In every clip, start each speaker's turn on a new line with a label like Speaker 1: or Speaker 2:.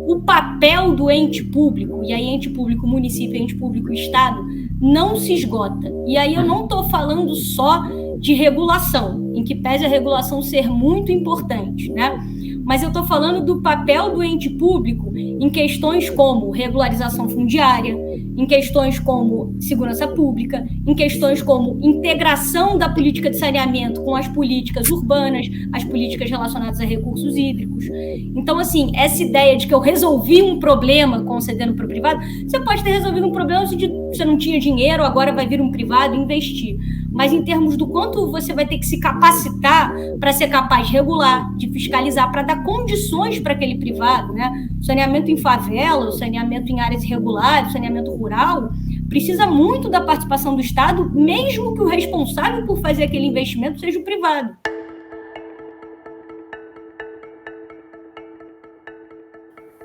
Speaker 1: o papel do ente público, e aí ente público município, ente público Estado, não se esgota. E aí eu não estou falando só de regulação, em que pese a regulação ser muito importante, né? Mas eu estou falando do papel do ente público em questões como regularização fundiária, em questões como segurança pública, em questões como integração da política de saneamento com as políticas urbanas, as políticas relacionadas a recursos hídricos. Então, assim, essa ideia de que eu resolvi um problema concedendo para o privado, você pode ter resolvido um problema se você não tinha dinheiro, agora vai vir um privado e investir. Mas em termos do quanto você vai ter que se capacitar para ser capaz de regular, de fiscalizar, para dar condições para aquele privado, né? O saneamento em favela, o saneamento em áreas irregulares, o saneamento rural, precisa muito da participação do Estado, mesmo que o responsável por fazer aquele investimento seja o privado.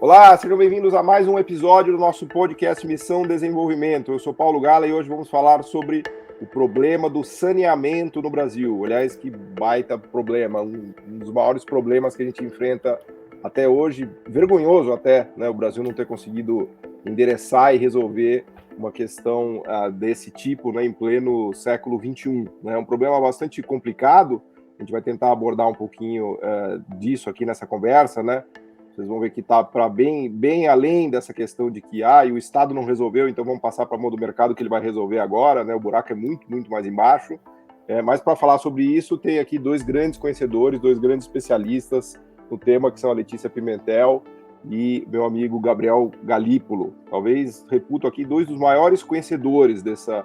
Speaker 2: Olá, sejam bem-vindos a mais um episódio do nosso podcast Missão Desenvolvimento. Eu sou Paulo Gala e hoje vamos falar sobre o problema do saneamento no Brasil. Aliás, que baita problema, um dos maiores problemas que a gente enfrenta até hoje, vergonhoso até, né? O Brasil não ter conseguido endereçar e resolver uma questão desse tipo, né, em pleno século XXI. Né? É um problema bastante complicado, a gente vai tentar abordar um pouquinho disso aqui nessa conversa, né? Vocês vão ver que está para bem além dessa questão de que o Estado não resolveu, então vamos passar para a mão do mercado que ele vai resolver agora, né? O buraco é muito, muito mais embaixo. Mas para falar sobre isso, tem aqui dois grandes conhecedores, dois grandes especialistas no tema, que são a Letícia Pimentel e meu amigo Gabriel Galípolo. Talvez reputo aqui dois dos maiores conhecedores dessa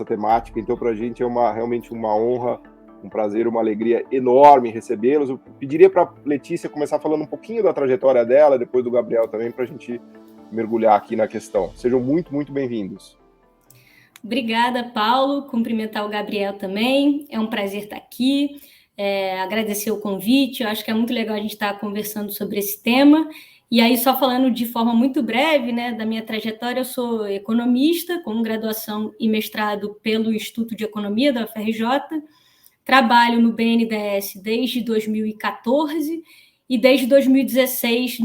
Speaker 2: temática, então para a gente é realmente uma honra, um prazer, uma alegria enorme recebê-los. Eu pediria para a Letícia começar falando um pouquinho da trajetória dela, depois do Gabriel também, para a gente mergulhar aqui na questão. Sejam muito, muito bem-vindos.
Speaker 1: Obrigada, Paulo. Cumprimentar o Gabriel também. É um prazer estar aqui. Agradecer o convite. Eu acho que é muito legal a gente estar conversando sobre esse tema. E aí, só falando de forma muito breve, né, da minha trajetória, eu sou economista, com graduação e mestrado pelo Instituto de Economia da UFRJ. Trabalho no BNDES desde 2014 e desde 2016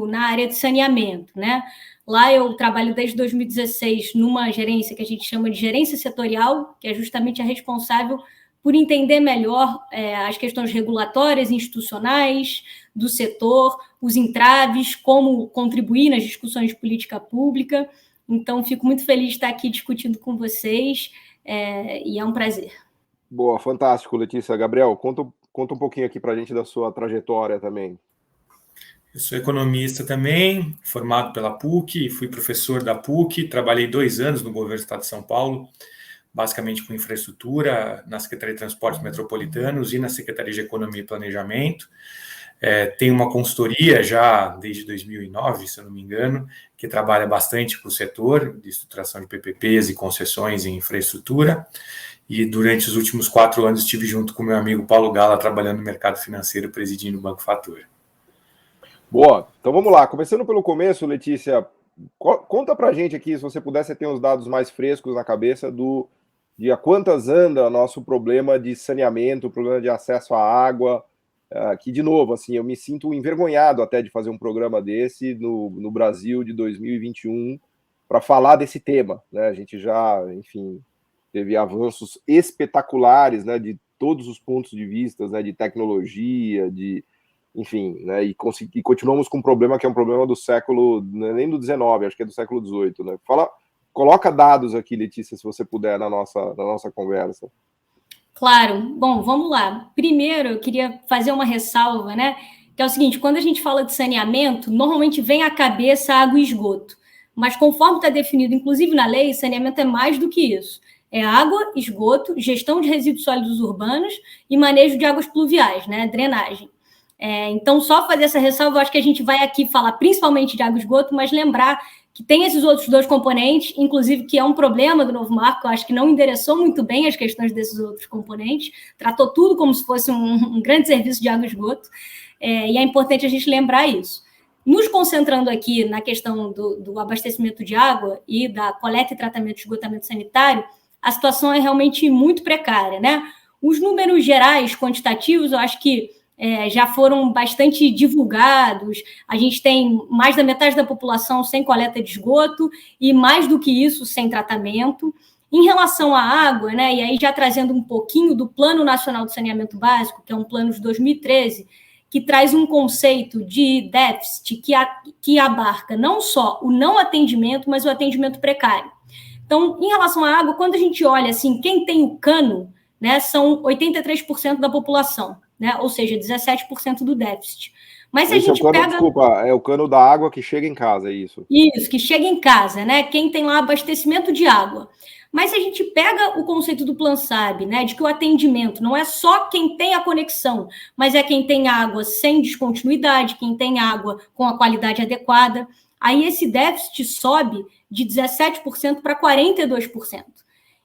Speaker 1: na área de saneamento, né? Lá eu trabalho desde 2016 numa gerência que a gente chama de gerência setorial, que é justamente a responsável por entender melhor as questões regulatórias, institucionais do setor, os entraves, como contribuir nas discussões de política pública. Então, fico muito feliz de estar aqui discutindo com vocês e é um prazer.
Speaker 2: Boa, fantástico, Letícia. Gabriel, conta um pouquinho aqui para a gente da sua trajetória também.
Speaker 3: Eu sou economista também, formado pela PUC, fui professor da PUC, trabalhei 2 anos no governo do Estado de São Paulo, basicamente com infraestrutura, na Secretaria de Transportes Metropolitanos e na Secretaria de Economia e Planejamento. Tenho uma consultoria já desde 2009, se eu não me engano, que trabalha bastante com o setor de estruturação de PPPs e concessões em infraestrutura. E durante os últimos 4 anos estive junto com meu amigo Paulo Gala, trabalhando no mercado financeiro, presidindo o Banco Fator.
Speaker 2: Boa, então vamos lá. Começando pelo começo, Letícia, conta pra gente aqui, se você pudesse ter uns dados mais frescos na cabeça de a quantas anda nosso problema de saneamento, o problema de acesso à água, que, de novo, assim, eu me sinto envergonhado até de fazer um programa desse no Brasil de 2021 para falar desse tema, né? A gente já, enfim, teve avanços espetaculares, né, de todos os pontos de vista, né, de tecnologia, enfim, né, e continuamos com um problema que é um problema do século, nem do 19, acho que é do século 18, né? Coloca dados aqui, Letícia, se você puder, na nossa conversa.
Speaker 1: Claro. Bom, vamos lá. Primeiro, eu queria fazer uma ressalva, né, que é o seguinte: quando a gente fala de saneamento, normalmente vem à cabeça água e esgoto, mas conforme está definido, inclusive na lei, saneamento é mais do que isso. É água, esgoto, gestão de resíduos sólidos urbanos e manejo de águas pluviais, né? Drenagem. Então, só fazer essa ressalva, eu acho que a gente vai aqui falar principalmente de água e esgoto, mas lembrar que tem esses outros 2 componentes, inclusive que é um problema do novo marco, eu acho que não endereçou muito bem as questões desses outros componentes, tratou tudo como se fosse um grande serviço de água e esgoto, e é importante a gente lembrar isso. Nos concentrando aqui na questão do abastecimento de água e da coleta e tratamento de esgotamento sanitário, a situação é realmente muito precária, né? Os números gerais, quantitativos, eu acho que já foram bastante divulgados. A gente tem mais da metade da população sem coleta de esgoto e, mais do que isso, sem tratamento. Em relação à água, né, e aí já trazendo um pouquinho do Plano Nacional de Saneamento Básico, que é um plano de 2013, que traz um conceito de déficit que abarca não só o não atendimento, mas o atendimento precário. Então, em relação à água, quando a gente olha assim, quem tem o cano, né, são 83% da população, né, ou seja, 17% do déficit. Mas se a gente pega...
Speaker 2: Desculpa, é o cano da água que chega em casa, é isso?
Speaker 1: Isso, que chega em casa, né? Quem tem lá abastecimento de água. Mas se a gente pega o conceito do PlanSAB, né, de que o atendimento não é só quem tem a conexão, mas é quem tem água sem descontinuidade, quem tem água com a qualidade adequada, aí esse déficit sobe de 17% para 42%.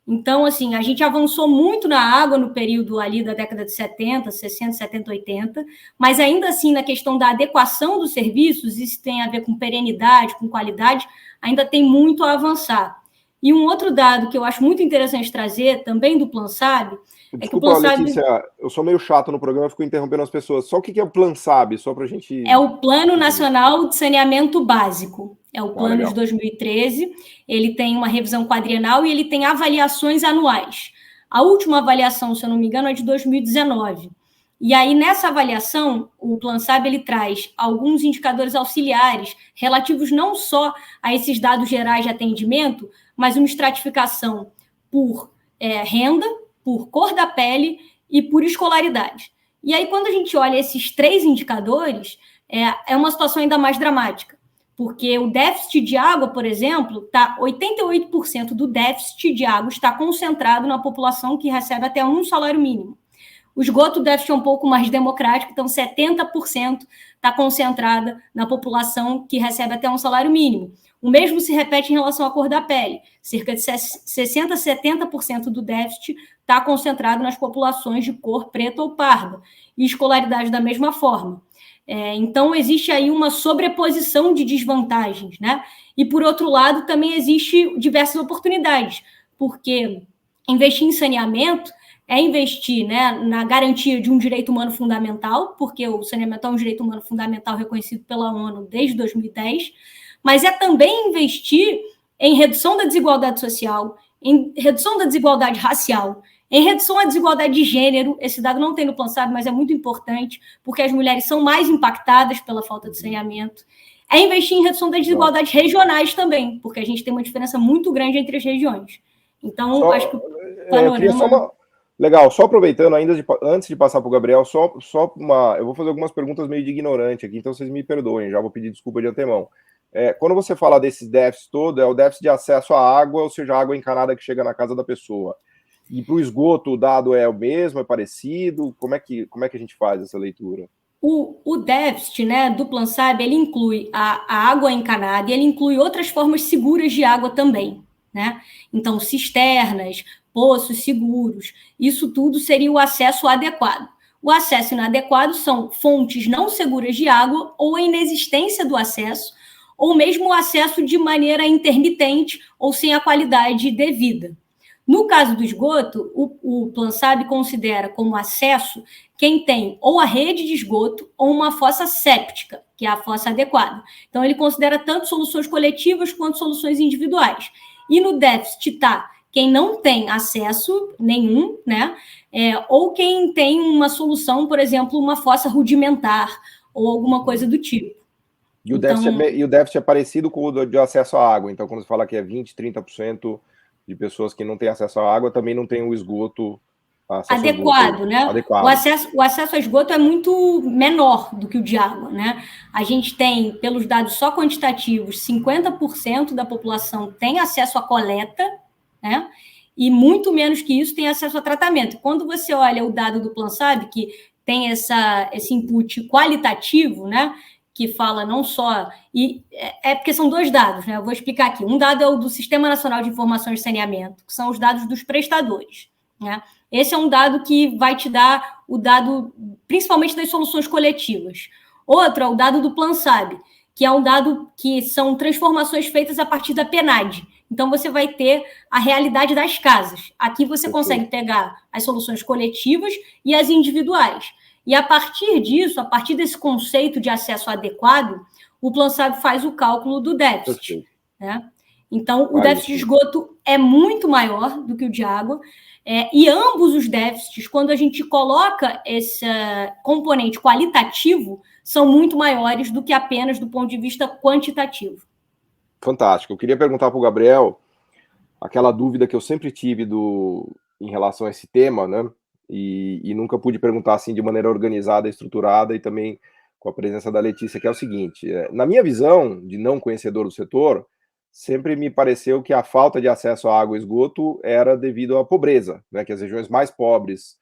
Speaker 1: Então, assim, a gente avançou muito na água no período ali da década de 70, 60, 70, 80, mas ainda assim, na questão da adequação dos serviços, isso tem a ver com perenidade, com qualidade, ainda tem muito a avançar. E um outro dado que eu acho muito interessante trazer, também do PlanSAB,
Speaker 2: é que o PlanSAB... Letícia, eu sou meio chato no programa, eu fico interrompendo as pessoas. Só o que é o PlanSAB, só para a gente...
Speaker 1: É o Plano Nacional de Saneamento Básico. É o plano de 2013. Ele tem uma revisão quadrienal e ele tem avaliações anuais. A última avaliação, se eu não me engano, é de 2019. E aí, nessa avaliação, o PlanSAB ele traz alguns indicadores auxiliares relativos não só a esses dados gerais de atendimento, mas uma estratificação por renda, por cor da pele e por escolaridade. E aí, quando a gente olha esses 3 indicadores, é uma situação ainda mais dramática, porque o déficit de água, por exemplo, 88% do déficit de água está concentrado na população que recebe até um salário mínimo. O esgoto, o déficit é um pouco mais democrático, então 70% está concentrada na população que recebe até um salário mínimo. O mesmo se repete em relação à cor da pele. Cerca de 60% a 70% do déficit está concentrado nas populações de cor preta ou parda. E escolaridade da mesma forma. Então, existe aí uma sobreposição de desvantagens, né? E, por outro lado, também existe diversas oportunidades, porque investir em saneamento é investir, né, na garantia de um direito humano fundamental, porque o saneamento é um direito humano fundamental reconhecido pela ONU desde 2010, mas é também investir em redução da desigualdade social, em redução da desigualdade racial, em redução à desigualdade de gênero. Esse dado não tem no PlanSAB, mas é muito importante, porque as mulheres são mais impactadas pela falta de saneamento. É investir em redução das desigualdades regionais também, porque a gente tem uma diferença muito grande entre as regiões. Então, acho que o panorama...
Speaker 2: Legal, só aproveitando, antes de passar para o Gabriel, eu vou fazer algumas perguntas meio de ignorante aqui, então vocês me perdoem, já vou pedir desculpa de antemão. Quando você fala desses déficits todo, é o déficit de acesso à água, ou seja, a água encanada que chega na casa da pessoa. E para o esgoto, o dado é o mesmo, é parecido? Como é que a gente faz essa leitura?
Speaker 1: O déficit, né, do PlanSAB, ele inclui a água encanada e ele inclui outras formas seguras de água também, né? Então, cisternas, poços seguros, isso tudo seria o acesso adequado. O acesso inadequado são fontes não seguras de água ou a inexistência do acesso, ou mesmo o acesso de maneira intermitente ou sem a qualidade devida. No caso do esgoto, o PlanSAB considera como acesso quem tem ou a rede de esgoto ou uma fossa séptica, que é a fossa adequada. Então, ele considera tanto soluções coletivas quanto soluções individuais. E no déficit está quem não tem acesso nenhum, né? Ou quem tem uma solução, por exemplo, uma fossa rudimentar ou alguma coisa do tipo.
Speaker 2: E o déficit é parecido com o de acesso à água. Então, quando você fala que é 20%, 30% de pessoas que não têm acesso à água, também não tem o esgoto
Speaker 1: adequado, né? Adequado. O acesso a esgoto é muito menor do que o de água, né? A gente tem, pelos dados só quantitativos, 50% da população tem acesso à coleta, né? E muito menos que isso tem acesso a tratamento. Quando você olha o dado do PlanSAB, que tem esse input qualitativo, né? Que fala não só... porque são 2 dados, né? Eu vou explicar aqui. Um dado é o do Sistema Nacional de Informações de Saneamento, que são os dados dos prestadores, né? Esse é um dado que vai te dar o dado, principalmente das soluções coletivas. Outro é o dado do PlanSAB, que é um dado que são transformações feitas a partir da PNAD. Então, você vai ter a realidade das casas. Aqui você consegue pegar as soluções coletivas e as individuais. E a partir disso, a partir desse conceito de acesso adequado, o Plano Save faz o cálculo do déficit. Né? Então, o déficit de esgoto é muito maior do que o de água, e ambos os déficits, quando a gente coloca esse componente qualitativo, são muito maiores do que apenas do ponto de vista quantitativo.
Speaker 2: Fantástico. Eu queria perguntar para o Gabriel aquela dúvida que eu sempre tive em relação a esse tema, né? E nunca pude perguntar assim de maneira organizada, estruturada e também com a presença da Letícia, que é o seguinte: na minha visão de não conhecedor do setor, sempre me pareceu que a falta de acesso à água e esgoto era devido à pobreza, né? Que as regiões mais pobres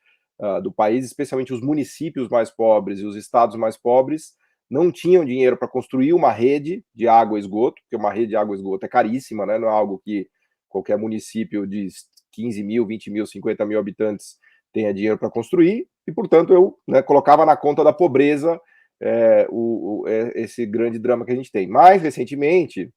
Speaker 2: do país, especialmente os municípios mais pobres e os estados mais pobres, não tinham dinheiro para construir uma rede de água e esgoto, porque uma rede de água e esgoto é caríssima, né? Não é algo que qualquer município de 15 mil, 20 mil, 50 mil habitantes tenha dinheiro para construir, e, portanto, eu colocava na conta da pobreza esse grande drama que a gente tem. Mais recentemente,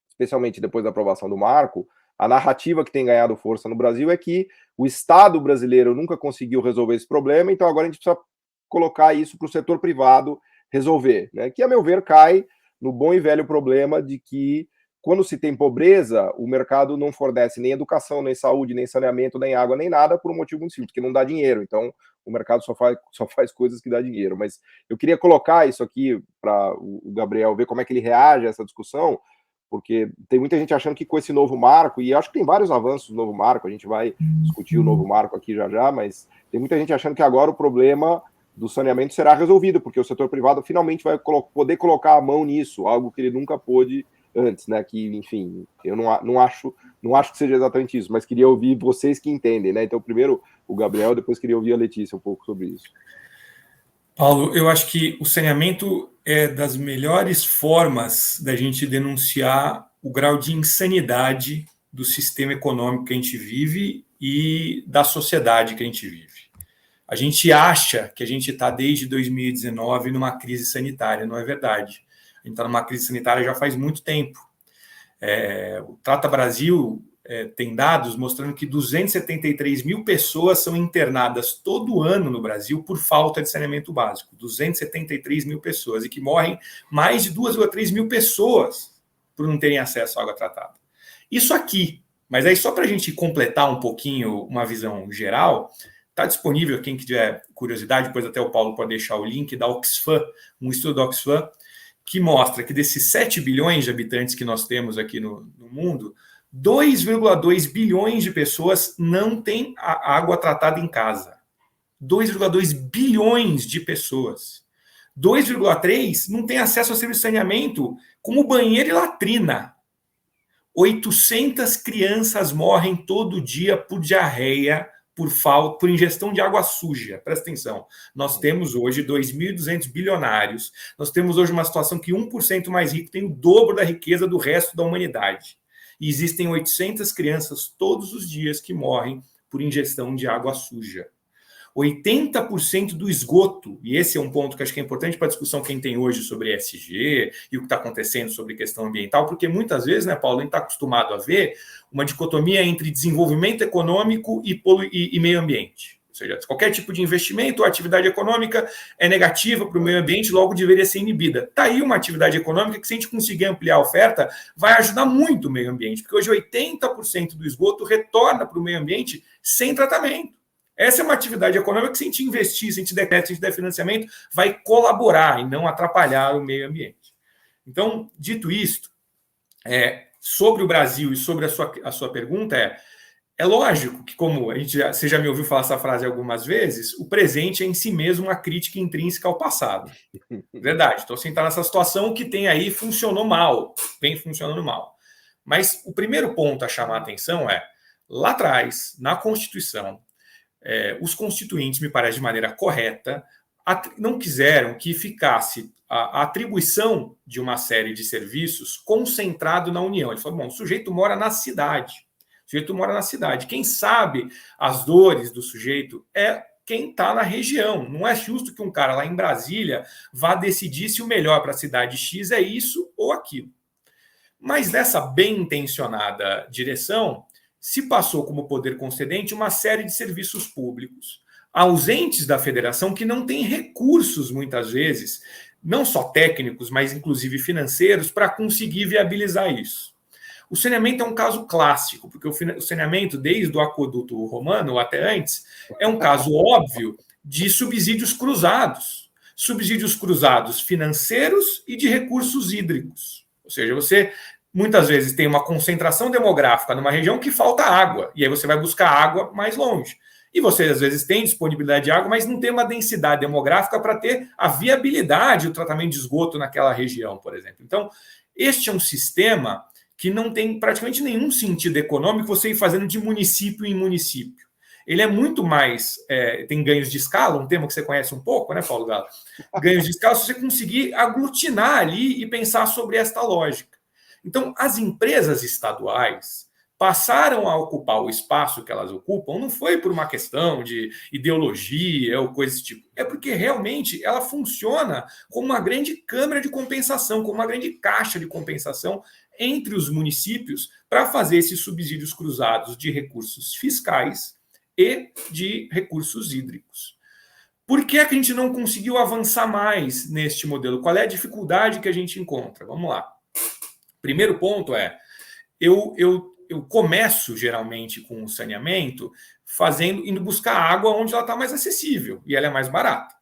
Speaker 2: especialmente depois da aprovação do marco, a narrativa que tem ganhado força no Brasil é que o Estado brasileiro nunca conseguiu resolver esse problema, então agora a gente precisa colocar isso para o setor privado resolver, né? Que, a meu ver, cai no bom e velho problema de que, quando se tem pobreza, o mercado não fornece nem educação, nem saúde, nem saneamento, nem água, nem nada, por um motivo muito simples, porque não dá dinheiro. Então, o mercado só faz coisas que dá dinheiro. Mas eu queria colocar isso aqui para o Gabriel ver como é que ele reage a essa discussão, porque tem muita gente achando que com esse novo marco, e acho que tem vários avanços no novo marco, a gente vai discutir o novo marco aqui já, mas tem muita gente achando que agora o problema do saneamento será resolvido, porque o setor privado finalmente vai poder colocar a mão nisso, algo que ele nunca pôde antes, né? Que, enfim, eu não acho que seja exatamente isso, mas queria ouvir vocês que entendem, né? Então, primeiro o Gabriel, depois queria ouvir a Letícia um pouco sobre isso.
Speaker 3: Paulo, eu acho que o saneamento é das melhores formas da gente denunciar o grau de insanidade do sistema econômico que a gente vive e da sociedade que a gente vive. A gente acha que a gente está desde 2019 numa crise sanitária, não é verdade. A gente está numa crise sanitária já faz muito tempo. O Trata Brasil tem dados mostrando que 273 mil pessoas são internadas todo ano no Brasil por falta de saneamento básico. 273 mil pessoas, e que morrem mais de 2,3 mil pessoas por não terem acesso à água tratada. Isso aqui, mas aí só para a gente completar um pouquinho uma visão geral, está disponível, quem tiver curiosidade, depois até o Paulo pode deixar o link, da Oxfam, um estudo da Oxfam, que mostra que desses 7 bilhões de habitantes que nós temos aqui no mundo, 2,2 bilhões de pessoas não têm a água tratada em casa. 2,2 bilhões de pessoas. 2,3 não têm acesso ao serviço de saneamento, como banheiro e latrina. 800 crianças morrem todo dia por diarreia, por ingestão de água suja. Presta atenção. Nós temos hoje 2.200 bilionários. Nós temos hoje uma situação que 1% mais rico tem o dobro da riqueza do resto da humanidade. E existem 800 crianças todos os dias que morrem por ingestão de água suja. 80% do esgoto, e esse é um ponto que acho que é importante para a discussão que a gente tem hoje sobre ESG e o que está acontecendo sobre questão ambiental, porque muitas vezes, né, Paulo, a gente está acostumado a ver uma dicotomia entre desenvolvimento econômico e meio ambiente. Ou seja, qualquer tipo de investimento ou atividade econômica é negativa para o meio ambiente, logo deveria ser inibida. Está aí uma atividade econômica que, se a gente conseguir ampliar a oferta, vai ajudar muito o meio ambiente, porque hoje 80% do esgoto retorna para o meio ambiente sem tratamento. Essa é uma atividade econômica que, se a gente investir, se a gente der crédito, se a gente der financiamento, vai colaborar e não atrapalhar o meio ambiente. Então, dito isto, sobre o Brasil e sobre a sua pergunta, é lógico que, como você já me ouviu falar essa frase algumas vezes, o presente é em si mesmo uma crítica intrínseca ao passado. Verdade. Então, você está nessa situação que tem aí, funcionou mal, vem funcionando mal. Mas o primeiro ponto a chamar a atenção é, lá atrás, na Constituição, os constituintes, me parece de maneira correta, não quiseram que ficasse a atribuição de uma série de serviços concentrado na União. Ele falou, bom, o sujeito mora na cidade. O sujeito mora na cidade. Quem sabe as dores do sujeito é quem está na região. Não é justo que um cara lá em Brasília vá decidir se o melhor para a cidade X é isso ou aquilo. Mas nessa bem intencionada direção, se passou como poder concedente uma série de serviços públicos, ausentes da federação, que não têm recursos, muitas vezes, não só técnicos, mas inclusive financeiros, para conseguir viabilizar isso. O saneamento é um caso clássico, porque o saneamento, desde o aqueduto romano até antes, é um caso óbvio de subsídios cruzados financeiros e de recursos hídricos. Ou seja, você muitas vezes tem uma concentração demográfica numa região que falta água, e aí você vai buscar água mais longe. E você, às vezes, tem disponibilidade de água, mas não tem uma densidade demográfica para ter a viabilidade do tratamento de esgoto naquela região, por exemplo. Então, este é um sistema que não tem praticamente nenhum sentido econômico você ir fazendo de município em município. Ele é muito mais... tem ganhos de escala, um tema que você conhece um pouco, né, Paulo Gala? Ganhos de escala, se você conseguir aglutinar ali e pensar sobre esta lógica. Então, as empresas estaduais passaram a ocupar o espaço que elas ocupam, não foi por uma questão de ideologia ou coisa desse tipo, é porque realmente ela funciona como uma grande câmara de compensação, como uma grande caixa de compensação entre os municípios para fazer esses subsídios cruzados de recursos fiscais e de recursos hídricos. Por que é que a gente não conseguiu avançar mais neste modelo? Qual é a dificuldade que a gente encontra? Vamos lá. Primeiro ponto é, eu começo geralmente com o saneamento indo buscar água onde ela está mais acessível e ela é mais barata.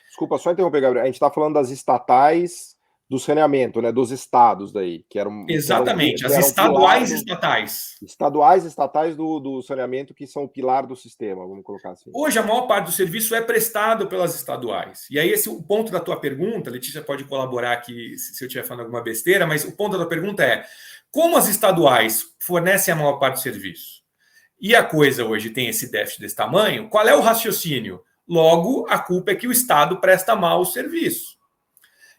Speaker 2: Desculpa, só interromper, Gabriel. A gente está falando das estatais do saneamento, né? Dos estados daí.
Speaker 3: Exatamente, as estaduais estatais.
Speaker 2: Estaduais estatais do saneamento, que são o pilar do sistema, vamos colocar assim.
Speaker 3: Hoje, a maior parte do serviço é prestado pelas estaduais. E aí, o ponto da tua pergunta, Letícia pode colaborar aqui se eu estiver falando alguma besteira, mas o ponto da tua pergunta é: como as estaduais fornecem a maior parte do serviço e a coisa hoje tem esse déficit desse tamanho, qual é o raciocínio? Logo, a culpa é que o Estado presta mal o serviço.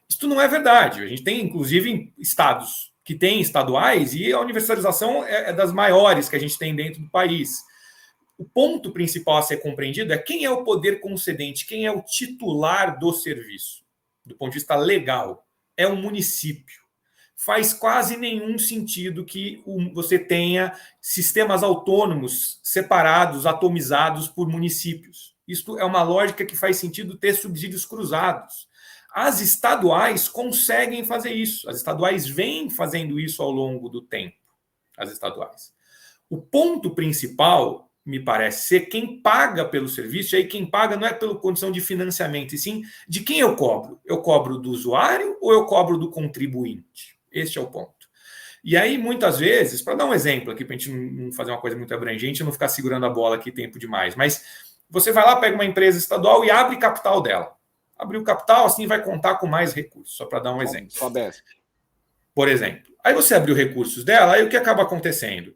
Speaker 3: Isso não é verdade. A gente tem, inclusive, estados que têm estaduais e a universalização é das maiores que a gente tem dentro do país. O ponto principal a ser compreendido é quem é o poder concedente, quem é o titular do serviço. Do ponto de vista legal, é o município. Faz quase nenhum sentido que você tenha sistemas autônomos separados, atomizados por municípios. Isso é uma lógica que faz sentido ter subsídios cruzados. As estaduais conseguem fazer isso. As estaduais vêm fazendo isso ao longo do tempo. As estaduais. O ponto principal, me parece ser quem paga pelo serviço, e aí quem paga não é pela condição de financiamento, e sim de quem eu cobro. Eu cobro do usuário ou eu cobro do contribuinte? Este é o ponto. E aí, muitas vezes, para dar um exemplo aqui, para a gente não fazer uma coisa muito abrangente, não ficar segurando a bola aqui tempo demais, mas você vai lá, pega uma empresa estadual e abre capital dela. Abrir o capital, assim, vai contar com mais recursos, só para dar um exemplo.
Speaker 2: Só 10.
Speaker 3: Por exemplo. Aí você abriu recursos dela, aí o que acaba acontecendo?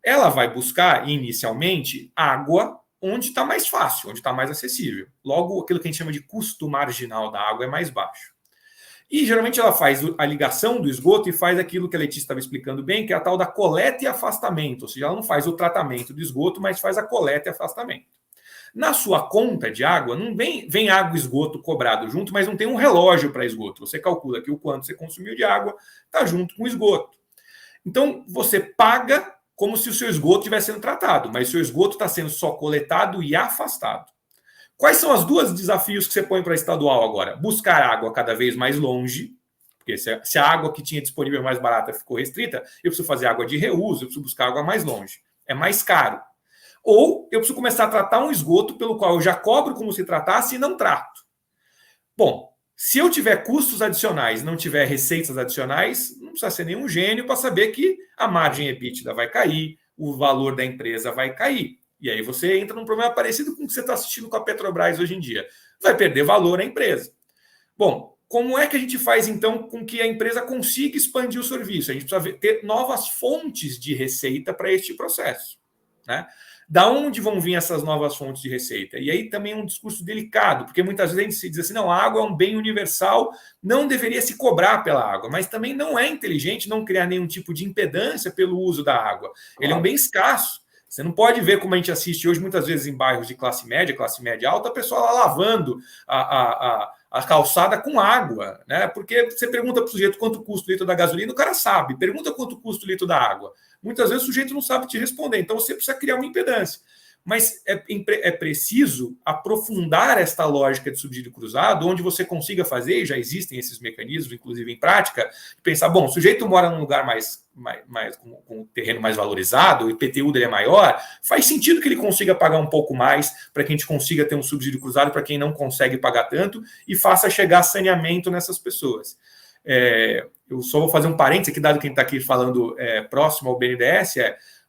Speaker 3: Ela vai buscar, inicialmente, água onde está mais fácil, onde está mais acessível. Logo, aquilo que a gente chama de custo marginal da água é mais baixo. E, geralmente, ela faz a ligação do esgoto e faz aquilo que a Letícia estava explicando bem, que é a tal da coleta e afastamento. Ou seja, ela não faz o tratamento do esgoto, mas faz a coleta e afastamento. Na sua conta de água, não vem água e esgoto cobrado junto, mas não tem um relógio para esgoto. Você calcula que o quanto você consumiu de água está junto com o esgoto. Então, você paga como se o seu esgoto estivesse sendo tratado, mas o seu esgoto está sendo só coletado e afastado. Quais são os dois desafios que você põe para a estadual agora? Buscar água cada vez mais longe, porque se a água que tinha disponível mais barata ficou restrita, eu preciso fazer água de reuso, eu preciso buscar água mais longe. É mais caro. Ou eu preciso começar a tratar um esgoto pelo qual eu já cobro como se tratasse e não trato. Bom, se eu tiver custos adicionais e não tiver receitas adicionais, não precisa ser nenhum gênio para saber que a margem EBITDA vai cair, o valor da empresa vai cair. E aí você entra num problema parecido com o que você está assistindo com a Petrobras hoje em dia. Vai perder valor a empresa. Bom, como é que a gente faz, então, com que a empresa consiga expandir o serviço? A gente precisa ter novas fontes de receita para este processo, né? Da onde vão vir essas novas fontes de receita? E aí também é um discurso delicado, porque muitas vezes a gente se diz assim, não, a água é um bem universal, não deveria se cobrar pela água, mas também não é inteligente não criar nenhum tipo de impedância pelo uso da água. Ele é um bem escasso. Você não pode ver como a gente assiste hoje, muitas vezes em bairros de classe média alta, a pessoa lá lavando a calçada com água, né? Porque você pergunta para o sujeito quanto custa o litro da gasolina, o cara sabe. Pergunta quanto custa o litro da água. Muitas vezes o sujeito não sabe te responder, então você precisa criar uma impedância. mas é preciso aprofundar esta lógica de subsídio cruzado, onde você consiga fazer, e já existem esses mecanismos, inclusive em prática, pensar, bom, o sujeito mora num lugar com um terreno mais valorizado, o IPTU dele é maior, faz sentido que ele consiga pagar um pouco mais para que a gente consiga ter um subsídio cruzado para quem não consegue pagar tanto e faça chegar saneamento nessas pessoas. Eu só vou fazer um parênteses aqui, dado quem está aqui falando próximo ao BNDES,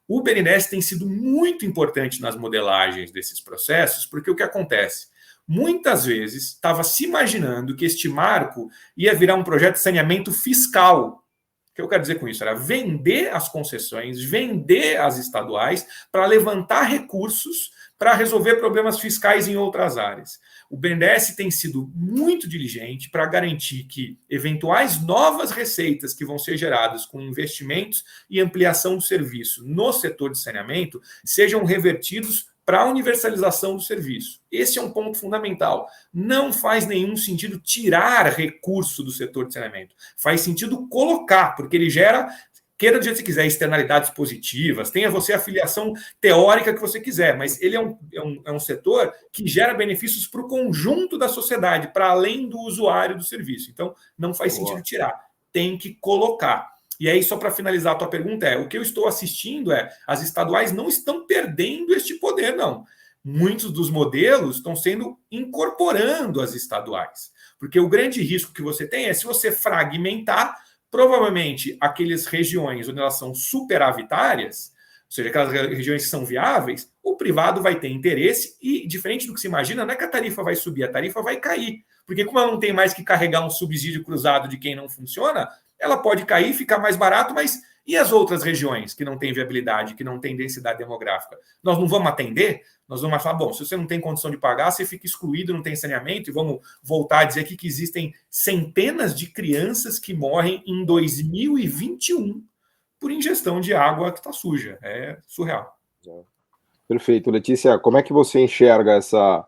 Speaker 3: o BNDES tem sido muito importante nas modelagens desses processos, porque o que acontece? Muitas vezes estava se imaginando que este marco ia virar um projeto de saneamento fiscal. O que eu quero dizer com isso? Era vender as concessões, vender as estaduais para levantar recursos para resolver problemas fiscais em outras áreas. O BNDES tem sido muito diligente para garantir que eventuais novas receitas que vão ser geradas com investimentos e ampliação do serviço no setor de saneamento sejam revertidos para a universalização do serviço. Esse é um ponto fundamental. Não faz nenhum sentido tirar recurso do setor de saneamento. Faz sentido colocar, porque ele gera, queira do jeito que você quiser, externalidades positivas, tenha você a filiação teórica que você quiser, mas ele é um setor que gera benefícios para o conjunto da sociedade, para além do usuário do serviço. Então, não faz sentido tirar. Tem que colocar. E aí, só para finalizar a tua pergunta, o que eu estou assistindo as estaduais não estão perdendo este poder, não. Muitos dos modelos estão sendo incorporando as estaduais. Porque o grande risco que você tem se você fragmentar, provavelmente aquelas regiões onde elas são superavitárias, ou seja, aquelas regiões que são viáveis, o privado vai ter interesse e, diferente do que se imagina, não é que a tarifa vai subir, a tarifa vai cair. Porque como ela não tem mais que carregar um subsídio cruzado de quem não funciona, ela pode cair, ficar mais barato, mas e as outras regiões que não têm viabilidade, que não têm densidade demográfica? Nós não vamos atender? Nós vamos falar, bom, se você não tem condição de pagar, você fica excluído, não tem saneamento, e vamos voltar a dizer aqui que existem centenas de crianças que morrem em 2021 por ingestão de água que está suja. É surreal.
Speaker 2: Perfeito. Letícia, como é que você enxerga essa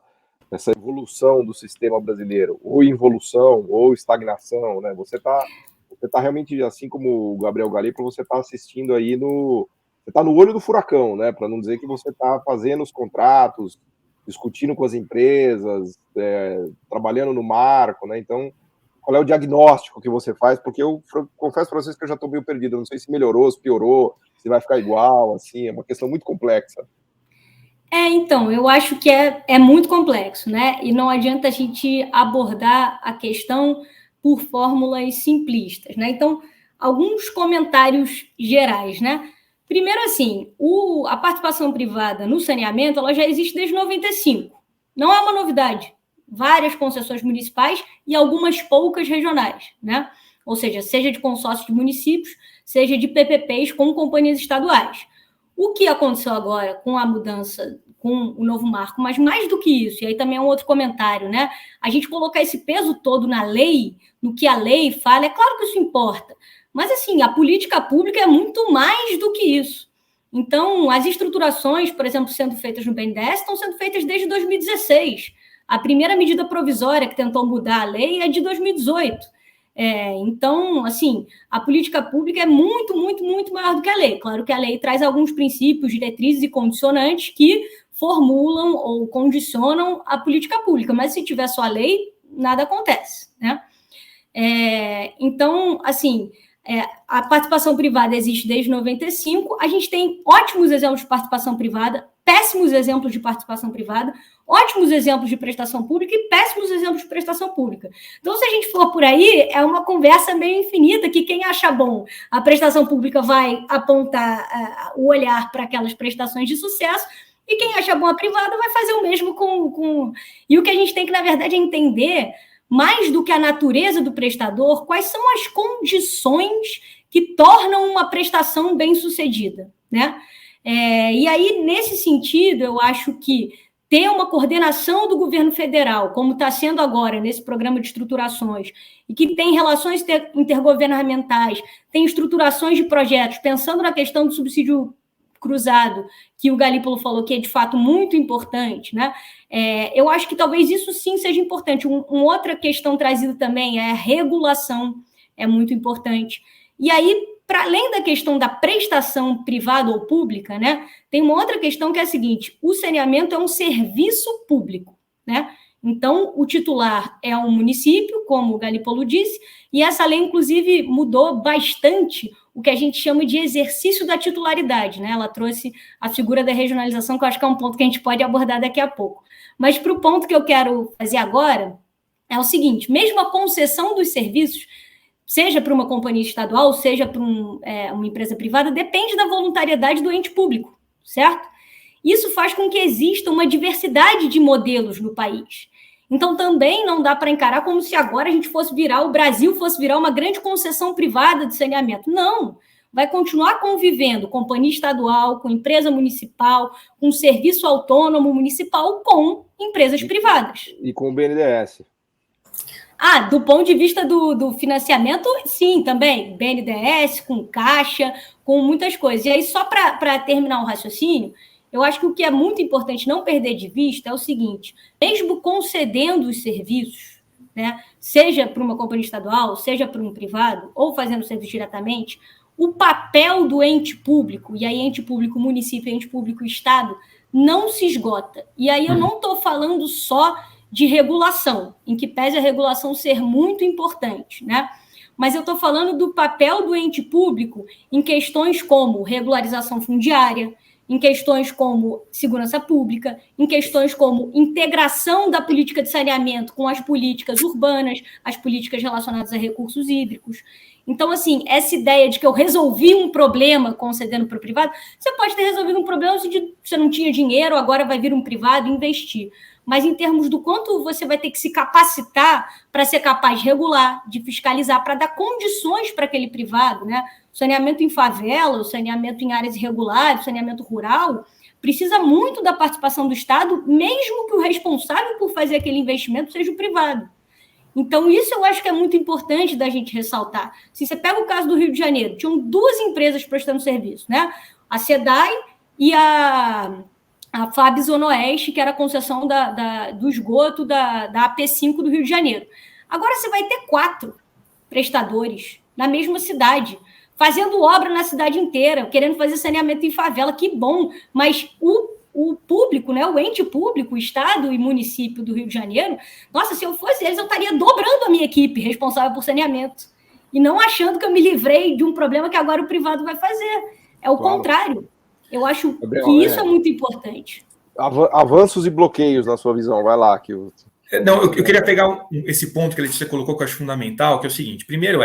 Speaker 2: evolução do sistema brasileiro? Ou involução, ou estagnação, né? Você está realmente, assim como o Gabriel Galípolo, você está assistindo aí você está no olho do furacão, né? Para não dizer que você está fazendo os contratos, discutindo com as empresas, trabalhando no marco, né? Então, qual é o diagnóstico que você faz? Porque eu confesso para vocês que eu já estou meio perdido. Eu não sei se melhorou, se piorou, se vai ficar igual, assim, é uma questão muito complexa.
Speaker 1: Então, eu acho que é muito complexo, né? E não adianta a gente abordar a questão por fórmulas simplistas, né? Então, alguns comentários gerais, né? Primeiro, assim, a participação privada no saneamento, ela já existe desde 95. Não é uma novidade. Várias concessões municipais e algumas poucas regionais, né? Ou seja de consórcios de municípios, seja de PPPs com companhias estaduais. O que aconteceu agora com a mudança, com o novo marco, mas mais do que isso, e aí também é um outro comentário, né? A gente colocar esse peso todo na lei, no que a lei fala, é claro que isso importa, mas assim, a política pública é muito mais do que isso. Então, as estruturações, por exemplo, sendo feitas no BNDES, estão sendo feitas desde 2016. A primeira medida provisória que tentou mudar a lei é de 2018. Então, assim, a política pública é muito, muito, muito maior do que a lei. Claro que a lei traz alguns princípios, diretrizes e condicionantes que formulam ou condicionam a política pública, mas se tiver só a lei, nada acontece, né? Então, assim, a participação privada existe desde 95, a gente tem ótimos exemplos de participação privada, péssimos exemplos de participação privada, ótimos exemplos de prestação pública e péssimos exemplos de prestação pública. Então, se a gente for por aí, é uma conversa meio infinita, que quem acha bom a prestação pública vai apontar o olhar para aquelas prestações de sucesso, e quem acha bom a privada vai fazer o mesmo com... E o que a gente tem que, na verdade, é entender, mais do que a natureza do prestador, quais são as condições que tornam uma prestação bem-sucedida, né? E aí, nesse sentido, eu acho que ter uma coordenação do governo federal, como está sendo agora nesse programa de estruturações, e que tem relações intergovernamentais, tem estruturações de projetos, pensando na questão do subsídio cruzado, que o Galípolo falou que é, de fato, muito importante, né? Eu acho que talvez isso sim seja importante. Outra questão trazida também é a regulação, é muito importante. E aí, para além da questão da prestação privada ou pública, né, tem uma outra questão que é a seguinte: o saneamento é um serviço público, né? Então, o titular é um município, como o Galípolo disse, e essa lei, inclusive, mudou bastante o que a gente chama de exercício da titularidade, né? Ela trouxe a figura da regionalização, que eu acho que é um ponto que a gente pode abordar daqui a pouco. Mas para o ponto que eu quero fazer agora, é o seguinte: mesmo a concessão dos serviços, seja para uma companhia estadual, seja para uma empresa privada, depende da voluntariedade do ente público, certo? Isso faz com que exista uma diversidade de modelos no país. Então, também não dá para encarar como se agora o Brasil fosse virar uma grande concessão privada de saneamento. Não, vai continuar convivendo companhia estadual, com empresa municipal, com serviço autônomo municipal, com empresas privadas.
Speaker 2: E com o BNDES.
Speaker 1: Do ponto de vista do financiamento, sim, também. BNDES, com Caixa, com muitas coisas. E aí, só para terminar o raciocínio, eu acho que o que é muito importante não perder de vista é o seguinte: mesmo concedendo os serviços, né, seja para uma companhia estadual, seja para um privado, ou fazendo serviço diretamente, o papel do ente público, e aí ente público município, ente público estado, não se esgota. E aí eu não estou falando só de regulação, em que pese a regulação ser muito importante, né? Mas eu estou falando do papel do ente público em questões como regularização fundiária, em questões como segurança pública, em questões como integração da política de saneamento com as políticas urbanas, as políticas relacionadas a recursos hídricos. Então, assim, essa ideia de que eu resolvi um problema concedendo para o privado, você pode ter resolvido um problema se você não tinha dinheiro, agora vai vir um privado investir. Mas em termos do quanto você vai ter que se capacitar para ser capaz de regular, de fiscalizar, para dar condições para aquele privado, né? O saneamento em favela, o saneamento em áreas irregulares, o saneamento rural, precisa muito da participação do Estado, mesmo que o responsável por fazer aquele investimento seja o privado. Então, isso eu acho que é muito importante da gente ressaltar. Se você pega o caso do Rio de Janeiro, tinham 2 empresas prestando serviço, né? A SEDAI e a FAB Zona Oeste, que era a concessão do esgoto da AP5 do Rio de Janeiro. Agora você vai ter 4 prestadores na mesma cidade, fazendo obra na cidade inteira, querendo fazer saneamento em favela. Que bom, mas o público, né, o ente público, o Estado e município do Rio de Janeiro, nossa, se eu fosse eles, eu estaria dobrando a minha equipe responsável por saneamento e não achando que eu me livrei de um problema que agora o privado vai fazer. É o contrário. Eu acho que isso é muito importante.
Speaker 2: Avanços e bloqueios na sua visão. Vai lá.
Speaker 3: Não, eu queria pegar esse ponto que você colocou, que eu acho fundamental, que é o seguinte. Primeiro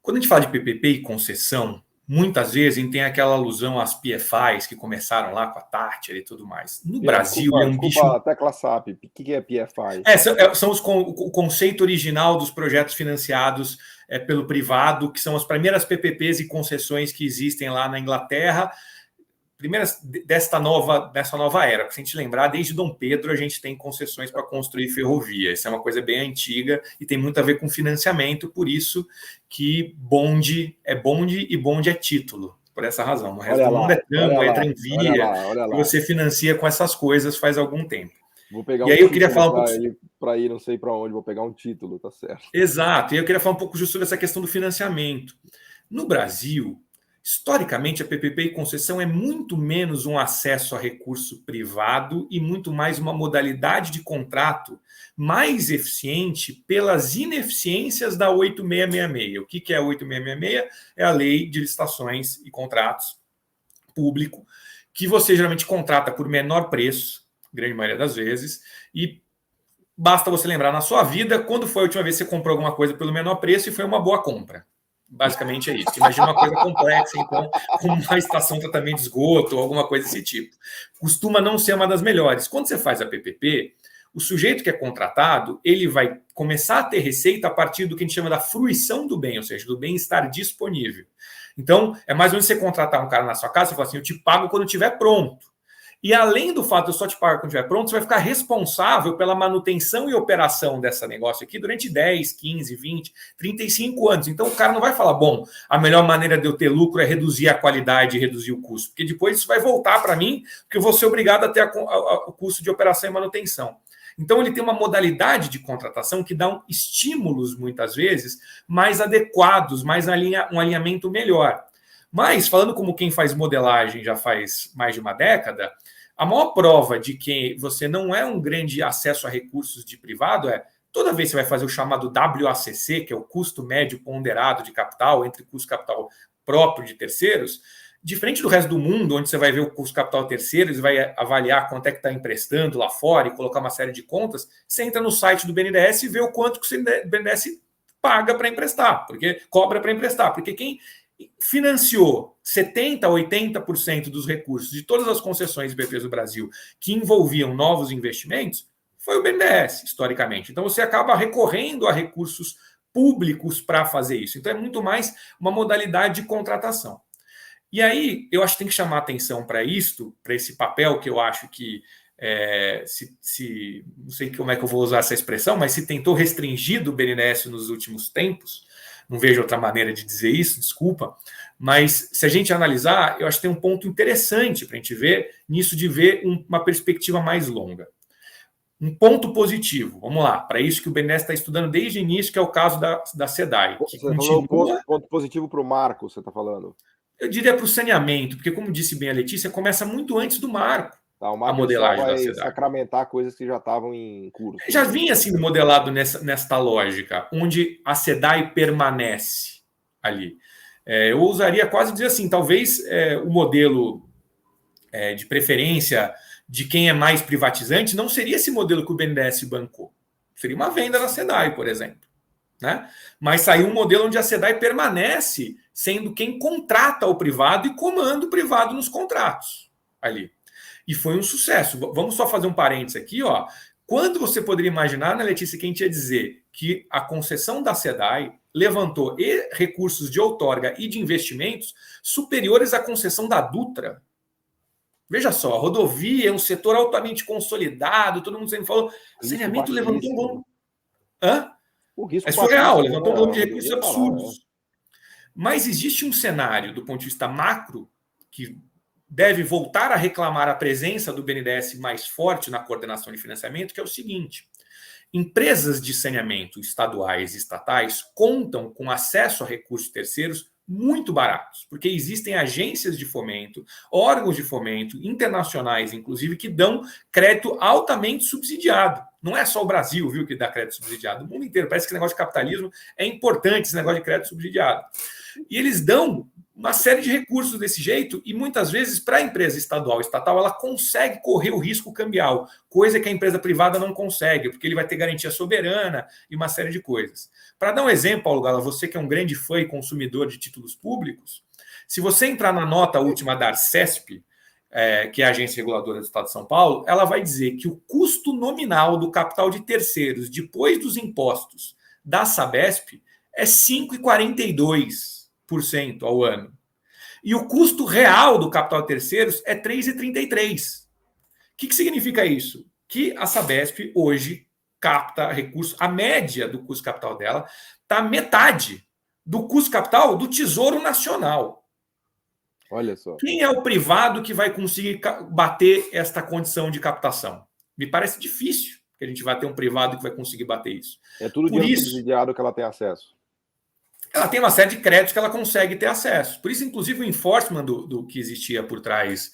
Speaker 3: quando a gente fala de PPP e concessão, muitas vezes a gente tem aquela alusão às PFIs que começaram lá com a Thatcher e tudo mais. No Brasil é um bicho...
Speaker 2: a tecla SAP. O que é PFI?
Speaker 3: São o conceito original dos projetos financiados pelo privado, que são as primeiras PPPs e concessões que existem lá na Inglaterra, primeiras dessa nova era. Porque se a gente lembrar, desde Dom Pedro a gente tem concessões para construir ferrovia. Isso é uma coisa bem antiga e tem muito a ver com financiamento, por isso que bonde é bonde e bonde é título. Por essa razão. O resto do mundo é trampo, é tranvia, e você financia com essas coisas faz algum tempo.
Speaker 2: Vou pegar
Speaker 3: e aí eu queria falar um pouco
Speaker 2: para ir não sei para onde, vou pegar um título, tá certo.
Speaker 3: Exato. E eu queria falar um pouco justo sobre essa questão do financiamento. No Brasil, historicamente, a PPP e concessão é muito menos um acesso a recurso privado e muito mais uma modalidade de contrato mais eficiente pelas ineficiências da 8666. O que é a 8666? É a Lei de Licitações e Contratos Público, que você geralmente contrata por menor preço, grande maioria das vezes, e basta você lembrar na sua vida quando foi a última vez que você comprou alguma coisa pelo menor preço e foi uma boa compra. Basicamente é isso. Imagina uma coisa complexa, então, como uma estação de tratamento de esgoto ou alguma coisa desse tipo. Costuma não ser uma das melhores. Quando você faz a PPP, o sujeito que é contratado, ele vai começar a ter receita a partir do que a gente chama da fruição do bem, ou seja, do bem estar disponível. Então, é mais ou menos você contratar um cara na sua casa e falar assim, eu te pago quando estiver pronto. E além do fato de eu só te pagar quando estiver pronto, você vai ficar responsável pela manutenção e operação dessa negócio aqui durante 10, 15, 20, 35 anos. Então o cara não vai falar, bom, a melhor maneira de eu ter lucro é reduzir a qualidade e reduzir o custo. Porque depois isso vai voltar para mim, porque eu vou ser obrigado a ter o custo de operação e manutenção. Então, ele tem uma modalidade de contratação que dá estímulos, muitas vezes, mais adequados, um alinhamento melhor. Mas, falando como quem faz modelagem já faz mais de uma década, a maior prova de que você não é um grande acesso a recursos de privado é toda vez que você vai fazer o chamado WACC, que é o custo médio ponderado de capital, entre custo capital próprio de terceiros, diferente do resto do mundo, onde você vai ver o custo capital terceiros, vai avaliar quanto é que está emprestando lá fora e colocar uma série de contas, você entra no site do BNDES e vê o quanto que o BNDES paga para emprestar, porque cobra para emprestar, porque quem financiou 70% a 80% dos recursos de todas as concessões BPs do Brasil que envolviam novos investimentos foi o BNDES, historicamente. Então, você acaba recorrendo a recursos públicos para fazer isso. Então, é muito mais uma modalidade de contratação. E aí, eu acho que tem que chamar atenção para isto, para esse papel que eu acho que, não sei como é que eu vou usar essa expressão, mas se tentou restringir do BNDES nos últimos tempos, não vejo outra maneira de dizer isso, desculpa, mas se a gente analisar, eu acho que tem um ponto interessante para a gente ver nisso de ver uma perspectiva mais longa. Um ponto positivo, vamos lá, para isso que o BNDES está estudando desde o início, que é o caso da SEDAI. Que
Speaker 2: você falou ponto positivo para o marco, você está falando?
Speaker 3: Eu diria para o saneamento, porque, como disse bem a Letícia, começa muito antes do marco.
Speaker 2: Tá, o marco
Speaker 3: a modelagem
Speaker 2: vai
Speaker 3: da SEDAI
Speaker 2: sacramentar coisas que já estavam em curso.
Speaker 3: Já vinha sendo modelado nesta lógica, onde a SEDAI permanece ali. Eu ousaria quase dizer assim, talvez o modelo de preferência de quem é mais privatizante não seria esse modelo que o BNDES bancou. Seria uma venda da SEDAI, por exemplo. Né? Mas saiu um modelo onde a SEDAI permanece sendo quem contrata o privado e comanda o privado nos contratos ali. E foi um sucesso. Vamos só fazer um parênteses aqui, ó. Quando você poderia imaginar, né, Letícia, que a gente ia dizer que a concessão da SEDAI levantou recursos de outorga e de investimentos superiores à concessão da Dutra? Veja só, a rodovia é um setor altamente consolidado, todo mundo sempre falou, saneamento levantou um volume. Hã? É surreal, levantou um volume de recursos absurdos. Mas existe um cenário, do ponto de vista macro, que deve voltar a reclamar a presença do BNDES mais forte na coordenação de financiamento, que é o seguinte: empresas de saneamento estaduais e estatais contam com acesso a recursos terceiros muito baratos, porque existem agências de fomento, órgãos de fomento internacionais, inclusive, que dão crédito altamente subsidiado. Não é só o Brasil, viu, que dá crédito subsidiado. O mundo inteiro. Parece que esse negócio de capitalismo é importante, esse negócio de crédito subsidiado. E eles dão uma série de recursos desse jeito e, muitas vezes, para a empresa estadual ou estatal, ela consegue correr o risco cambial, coisa que a empresa privada não consegue, porque ele vai ter garantia soberana e uma série de coisas. Para dar um exemplo, Paulo Gala, você que é um grande fã e consumidor de títulos públicos, se você entrar na nota última da Arcesp, que é a agência reguladora do Estado de São Paulo, ela vai dizer que o custo nominal do capital de terceiros, depois dos impostos da Sabesp, é 5,42% ao ano. E o custo real do capital de terceiros é 3,33%. O que significa isso? Que a Sabesp hoje capta recursos, a média do custo capital dela está metade do custo capital do Tesouro Nacional.
Speaker 2: Olha só.
Speaker 3: Quem é o privado que vai conseguir bater esta condição de captação? Me parece difícil que a gente vai ter um privado que vai conseguir bater isso.
Speaker 2: É tudo dinheiro subsidiado que ela tem acesso.
Speaker 3: Ela tem uma série de créditos que ela consegue ter acesso. Por isso, inclusive, o enforcement do que existia por trás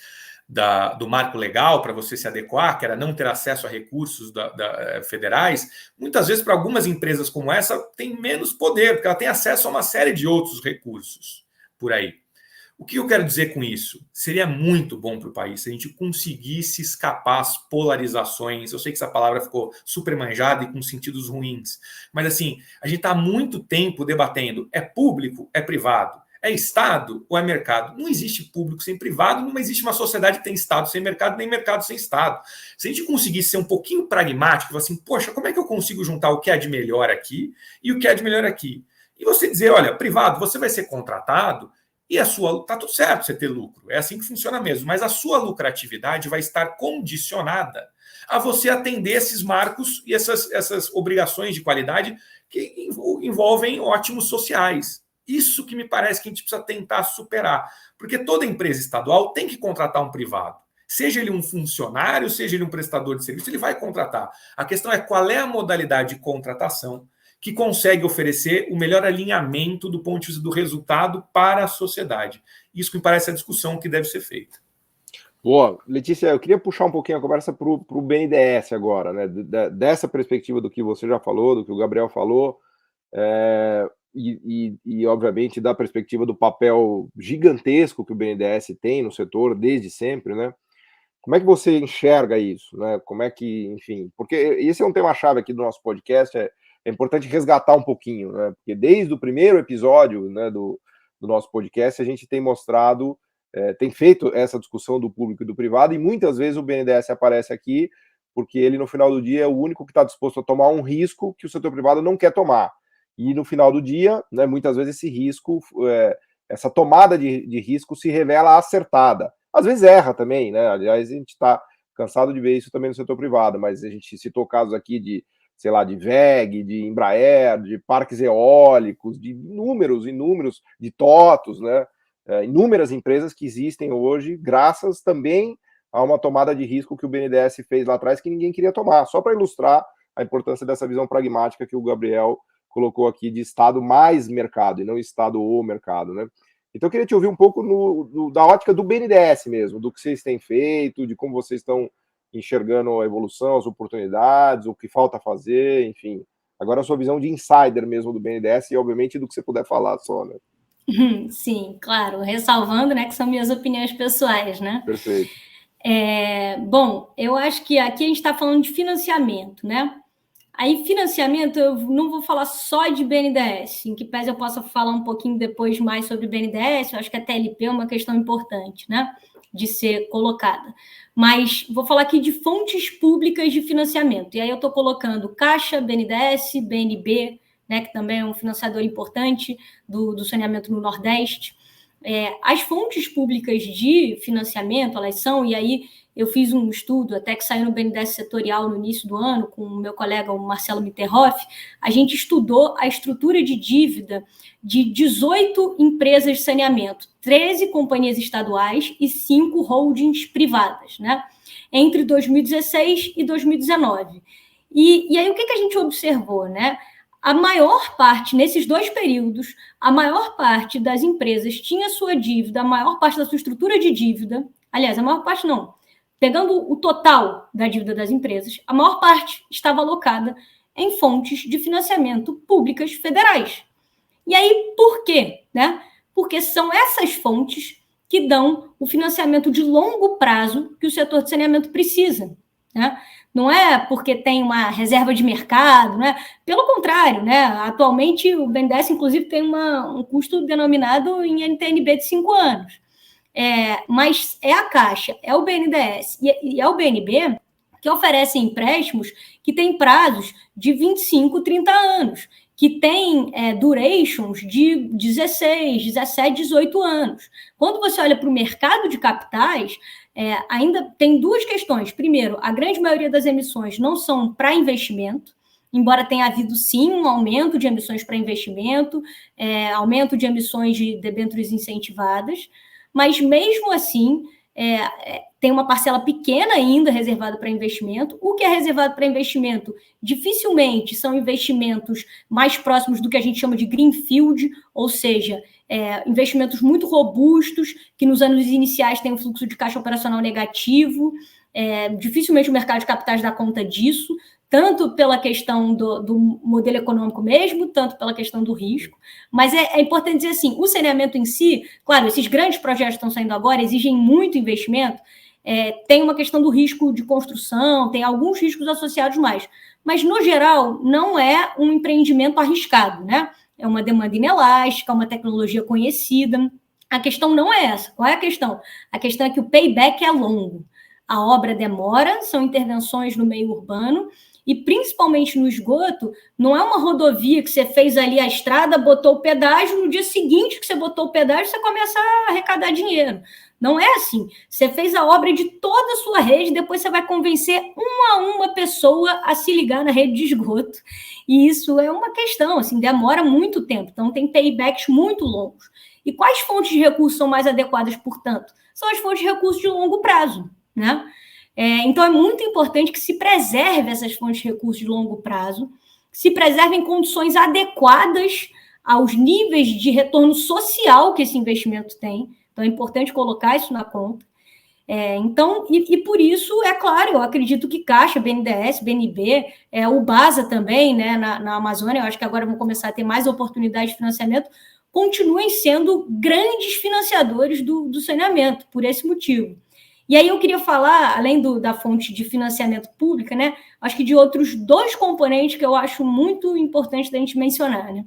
Speaker 3: do marco legal para você se adequar, que era não ter acesso a recursos federais, muitas vezes para algumas empresas como essa tem menos poder, porque ela tem acesso a uma série de outros recursos por aí. O que eu quero dizer com isso? Seria muito bom para o país se a gente conseguisse escapar as polarizações. Eu sei que essa palavra ficou super manjada e com sentidos ruins, mas assim, a gente está há muito tempo debatendo: é público, é privado? É Estado ou é mercado? Não existe público sem privado, não existe uma sociedade que tem Estado sem mercado, nem mercado sem Estado. Se a gente conseguisse ser um pouquinho pragmático, assim, poxa, como é que eu consigo juntar o que é de melhor aqui e o que é de melhor aqui? E você dizer, olha, privado, você vai ser contratado e tá tudo certo você ter lucro, é assim que funciona mesmo, mas a sua lucratividade vai estar condicionada a você atender esses marcos e essas obrigações de qualidade que envolvem ótimos sociais. Isso que me parece que a gente precisa tentar superar, porque toda empresa estadual tem que contratar um privado. Seja ele um funcionário, seja ele um prestador de serviço, ele vai contratar. A questão é qual é a modalidade de contratação que consegue oferecer o melhor alinhamento do ponto de vista do resultado para a sociedade. Isso que me parece a discussão que deve ser feita.
Speaker 2: Boa. Letícia, eu queria puxar um pouquinho a conversa para o BNDES agora, né? Dessa perspectiva do que você já falou, do que o Gabriel falou, e obviamente, da perspectiva do papel gigantesco que o BNDES tem no setor desde sempre, né? Como é que você enxerga isso, né? Como é que, enfim, porque esse é um tema-chave aqui do nosso podcast, é importante resgatar um pouquinho, né? Porque desde o primeiro episódio, né, do nosso podcast, a gente tem mostrado, tem feito essa discussão do público e do privado, e muitas vezes o BNDES aparece aqui porque ele, no final do dia, é o único que está disposto a tomar um risco que o setor privado não quer tomar. E no final do dia, né, muitas vezes esse risco, essa tomada de risco se revela acertada. Às vezes erra também, né? Aliás, a gente está cansado de ver isso também no setor privado, mas a gente citou casos aqui de, sei lá, de WEG, de Embraer, de parques eólicos, de inúmeros, de TOTOS, né? Inúmeras empresas que existem hoje, graças também a uma tomada de risco que o BNDES fez lá atrás que ninguém queria tomar, só para ilustrar a importância dessa visão pragmática que o Gabriel colocou aqui de Estado mais mercado, e não Estado ou mercado, né? Então eu queria te ouvir um pouco da ótica do BNDES mesmo, do que vocês têm feito, de como vocês estão enxergando a evolução, as oportunidades, o que falta fazer, enfim. Agora a sua visão de insider mesmo do BNDES e, obviamente, do que você puder falar só, né?
Speaker 1: Sim, claro, ressalvando, né, que são minhas opiniões pessoais, né?
Speaker 2: Perfeito.
Speaker 1: Bom, eu acho que aqui a gente está falando de financiamento, né? Aí, financiamento, eu não vou falar só de BNDES, em que pese eu possa falar um pouquinho depois mais sobre BNDES, eu acho que a TLP é uma questão importante, né, de ser colocada. Mas vou falar aqui de fontes públicas de financiamento, e aí eu estou colocando Caixa, BNDES, BNB, né, que também é um financiador importante do saneamento no Nordeste. As fontes públicas de financiamento, elas são, e aí eu fiz um estudo, até que saiu no BNDES setorial no início do ano, com o meu colega, o Marcelo Mitterhoff, a gente estudou a estrutura de dívida de 18 empresas de saneamento, 13 companhias estaduais e 5 holdings privadas, né? Entre 2016 e 2019. E aí o que a gente observou, né? A maior parte, nesses 2 períodos, a maior parte das empresas tinha sua dívida, a maior parte da sua estrutura de dívida, aliás, a maior parte não, pegando o total da dívida das empresas, a maior parte estava alocada em fontes de financiamento públicas federais. E aí, por quê? Né? Porque são essas fontes que dão o financiamento de longo prazo que o setor de saneamento precisa, né? Não é porque tem uma reserva de mercado, né? Pelo contrário, né? Atualmente o BNDES, inclusive, tem um custo denominado em NTNB de 5 anos. Mas é a Caixa, é o BNDES e é o BNB que oferecem empréstimos que têm prazos de 25, 30 anos, que têm durations de 16, 17, 18 anos. Quando você olha para o mercado de capitais, ainda tem 2 questões. Primeiro, a grande maioria das emissões não são para investimento, embora tenha havido, sim, um aumento de emissões para investimento, aumento de emissões de debêntures incentivadas, mas mesmo assim, tem uma parcela pequena ainda reservada para investimento. O que é reservado para investimento dificilmente são investimentos mais próximos do que a gente chama de greenfield, ou seja, investimentos muito robustos, que nos anos iniciais têm um fluxo de caixa operacional negativo. Dificilmente o mercado de capitais dá conta disso, tanto pela questão do modelo econômico mesmo, tanto pela questão do risco. Mas é importante dizer assim, o saneamento em si, claro, esses grandes projetos que estão saindo agora exigem muito investimento, tem uma questão do risco de construção, tem alguns riscos associados mais, mas, no geral, não é um empreendimento arriscado, né? É uma demanda inelástica, uma tecnologia conhecida. A questão não é essa. Qual é a questão? A questão é que o payback é longo. A obra demora, são intervenções no meio urbano, e principalmente no esgoto, não é uma rodovia que você fez ali a estrada, botou o pedágio, no dia seguinte que você botou o pedágio, você começa a arrecadar dinheiro. Não é assim. Você fez a obra de toda a sua rede, depois você vai convencer uma pessoa a se ligar na rede de esgoto. E isso é uma questão, assim, demora muito tempo. Então, tem paybacks muito longos. E quais fontes de recursos são mais adequadas, portanto? São as fontes de recursos de longo prazo, né? Então, é muito importante que se preserve essas fontes de recursos de longo prazo, se preservem condições adequadas aos níveis de retorno social que esse investimento tem. Então, é importante colocar isso na conta. Então, por isso, é claro, eu acredito que Caixa, BNDES, BNB, o BASA também, né, na Amazônia, eu acho que agora vão começar a ter mais oportunidades de financiamento, continuem sendo grandes financiadores do saneamento, por esse motivo. E aí eu queria falar, além da fonte de financiamento pública, né, acho que de outros 2 componentes que eu acho muito importante da gente mencionar, né.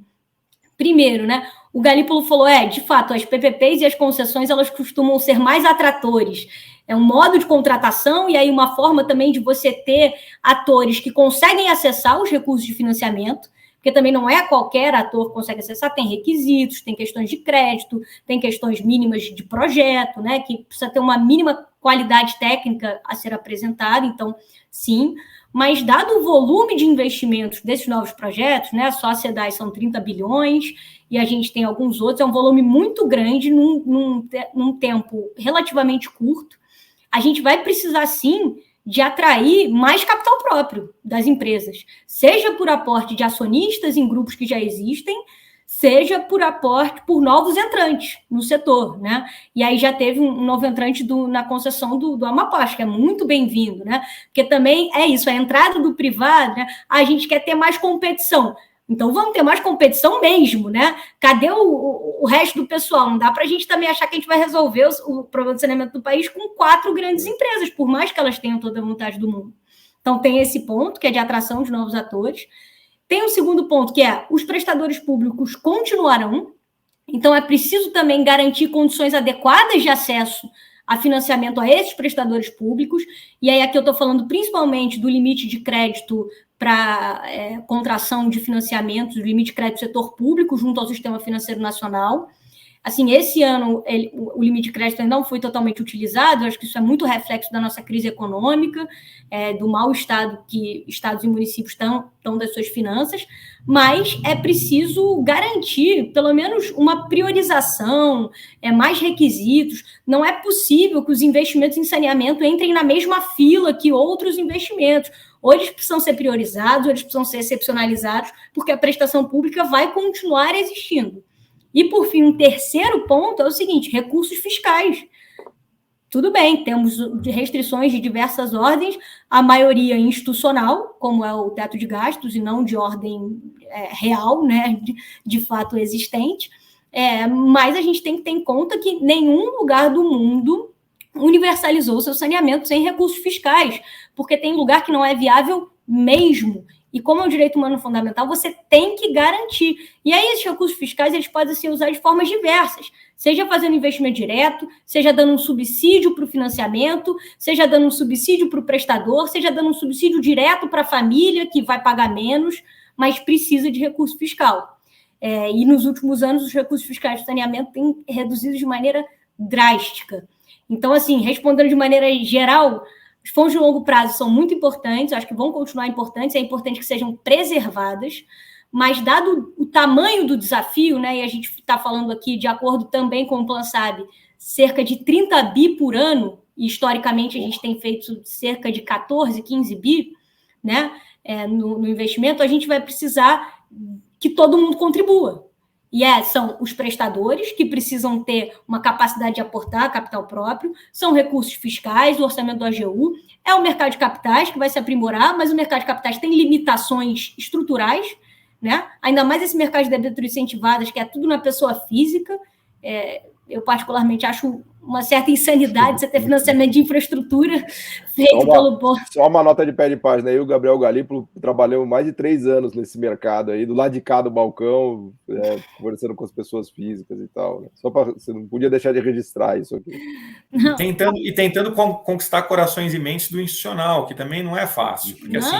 Speaker 1: Primeiro, né, o Galípolo falou, de fato, as PPPs e as concessões, elas costumam ser mais atratores. É um modo de contratação e aí uma forma também de você ter atores que conseguem acessar os recursos de financiamento, porque também não é qualquer ator que consegue acessar, tem requisitos, tem questões de crédito, tem questões mínimas de projeto, né, que precisa ter uma mínima qualidade técnica a ser apresentada, então, sim. Mas, dado o volume de investimentos desses novos projetos, né, só a SEDAI são 30 bilhões, e a gente tem alguns outros, é um volume muito grande num tempo relativamente curto, a gente vai precisar, sim, de atrair mais capital próprio das empresas, seja por aporte de acionistas em grupos que já existem, seja por aporte por novos entrantes no setor, né? E aí já teve um novo entrante na concessão do Amapá, que é muito bem-vindo, né? Porque também é isso, a entrada do privado, né? A gente quer ter mais competição. Então, vamos ter mais competição mesmo, né? Cadê o resto do pessoal? Não dá para a gente também achar que a gente vai resolver o problema do saneamento do país com 4 grandes empresas, por mais que elas tenham toda a vontade do mundo. Então, tem esse ponto, que é de atração de novos atores. Tem um segundo ponto, que é os prestadores públicos continuarão. Então, é preciso também garantir condições adequadas de acesso a financiamento a esses prestadores públicos. E aí, aqui eu estou falando principalmente do limite de crédito para contração de financiamentos, do limite de crédito do setor público junto ao Sistema Financeiro Nacional. Assim, esse ano o limite de crédito ainda não foi totalmente utilizado, acho que isso é muito reflexo da nossa crise econômica, do mau estado que estados e municípios estão das suas finanças, mas é preciso garantir pelo menos uma priorização, mais requisitos. Não é possível que os investimentos em saneamento entrem na mesma fila que outros investimentos. Ou eles precisam ser priorizados, ou eles precisam ser excepcionalizados, porque a prestação pública vai continuar existindo. E, por fim, um terceiro ponto é o seguinte, recursos fiscais. Tudo bem, temos restrições de diversas ordens, a maioria institucional, como é o teto de gastos, e não de ordem real, né, de fato existente, mas a gente tem que ter em conta que nenhum lugar do mundo universalizou seu saneamento sem recursos fiscais, porque tem lugar que não é viável mesmo. E como é um direito humano fundamental, você tem que garantir. E aí, esses recursos fiscais eles podem ser usados de formas diversas, seja fazendo investimento direto, seja dando um subsídio para o financiamento, seja dando um subsídio para o prestador, seja dando um subsídio direto para a família, que vai pagar menos, mas precisa de recurso fiscal. E nos últimos anos, os recursos fiscais de saneamento têm reduzido de maneira drástica. Então, assim, respondendo de maneira geral, os fundos de longo prazo são muito importantes, acho que vão continuar importantes, é importante que sejam preservadas, mas dado o tamanho do desafio, né, e a gente está falando aqui, de acordo também com o Plan SAB, cerca de 30 bi por ano, e historicamente a gente tem feito cerca de 14, 15 bi, né, no investimento, a gente vai precisar que todo mundo contribua. E são os prestadores, que precisam ter uma capacidade de aportar capital próprio, são recursos fiscais, o orçamento do AGU, é o mercado de capitais, que vai se aprimorar, mas o mercado de capitais tem limitações estruturais, né? Ainda mais esse mercado de debêntures incentivadas, que é tudo na pessoa física. Eu, particularmente, acho uma certa insanidade você ter financiamento de infraestrutura feito pelo BOR.
Speaker 2: Só uma nota de pé de página. Eu e o Gabriel Galípolo trabalhamos mais de 3 anos nesse mercado aí, do lado de cá do balcão, conversando com as pessoas físicas e tal. Né? Só para você não podia deixar de registrar isso aqui.
Speaker 3: Tentando conquistar corações e mentes do institucional, que também não é fácil. Porque, assim,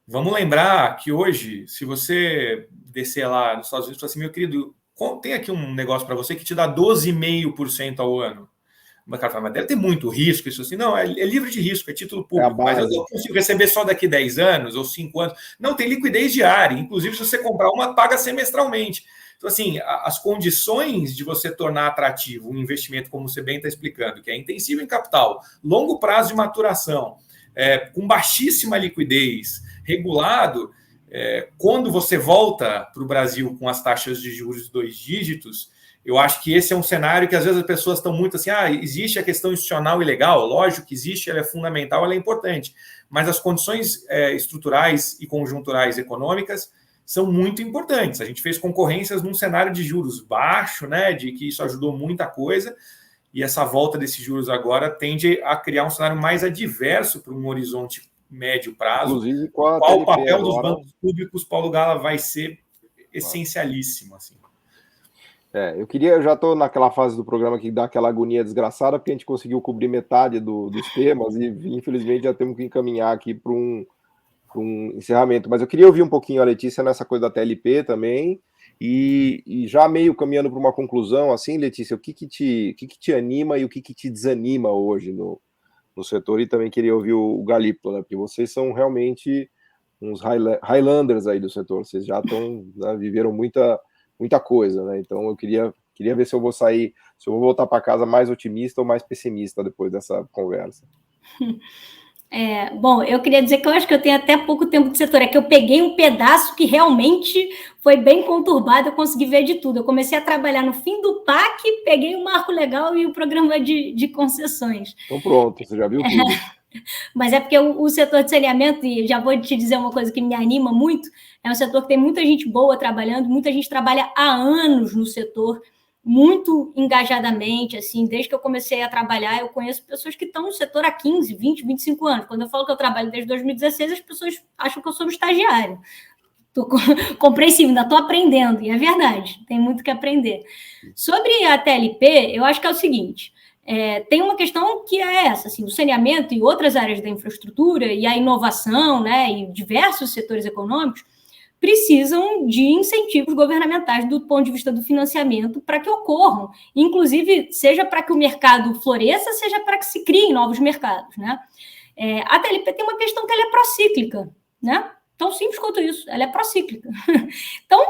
Speaker 3: vamos lembrar que hoje, se você descer lá nos Estados Unidos e falar assim, meu querido, tem aqui um negócio para você que te dá 12,5% ao ano. O mercado fala, mas deve ter muito risco, isso assim. Não, é livre de risco, é título público. Mas eu consigo receber só daqui 10 anos ou 5 anos. Não, tem liquidez diária. Inclusive, se você comprar uma, paga semestralmente. Então, assim, as condições de você tornar atrativo um investimento, como você bem está explicando, que é intensivo em capital, longo prazo de maturação, com baixíssima liquidez, regulado, quando você volta para o Brasil com as taxas de juros de 2 dígitos, eu acho que esse é um cenário que às vezes as pessoas estão muito assim, existe a questão institucional e legal, lógico que existe, ela é fundamental, ela é importante, mas as condições estruturais e conjunturais econômicas são muito importantes. A gente fez concorrências num cenário de juros baixo, né, de que isso ajudou muita coisa, e essa volta desses juros agora tende a criar um cenário mais adverso para um horizonte médio prazo.
Speaker 2: Inclusive,
Speaker 3: qual o papel dos bancos públicos, Paulo Gala, vai ser essencialíssimo, assim.
Speaker 2: Eu já estou naquela fase do programa que dá aquela agonia desgraçada, porque a gente conseguiu cobrir metade dos temas e, infelizmente, já temos que encaminhar aqui para um encerramento. Mas eu queria ouvir um pouquinho a Letícia nessa coisa da TLP também, e já meio caminhando para uma conclusão, assim, Letícia, o que te anima e o que te desanima hoje no setor? E também queria ouvir o Galípolo, né, porque vocês são realmente uns Highlanders aí do setor, vocês já estão, né, viveram muita coisa, né? Então eu queria ver se eu vou voltar para casa mais otimista ou mais pessimista depois dessa conversa.
Speaker 1: Bom, eu queria dizer que eu acho que eu tenho até pouco tempo de setor, é que eu peguei um pedaço que realmente foi bem conturbado, eu consegui ver de tudo. Eu comecei a trabalhar no fim do PAC, peguei o marco legal e o programa de concessões.
Speaker 2: Então pronto, você já viu tudo.
Speaker 1: Mas é porque o setor de saneamento, e já vou te dizer uma coisa que me anima muito, é um setor que tem muita gente boa trabalhando, muita gente trabalha há anos no setor, muito engajadamente, assim, desde que eu comecei a trabalhar, eu conheço pessoas que estão no setor há 15, 20, 25 anos. Quando eu falo que eu trabalho desde 2016, as pessoas acham que eu sou um estagiário. Estou compreensível, ainda estou aprendendo, e é verdade, tem muito que aprender. Sobre a TLP, eu acho que é o seguinte, tem uma questão que é essa, assim, o saneamento e outras áreas da infraestrutura e a inovação, né, e diversos setores econômicos precisam de incentivos governamentais do ponto de vista do financiamento para que ocorram, inclusive seja para que o mercado floresça, seja para que se criem novos mercados, né? A TLP tem uma questão que ela é procíclica, né? Tão simples quanto isso, ela é procíclica. Então,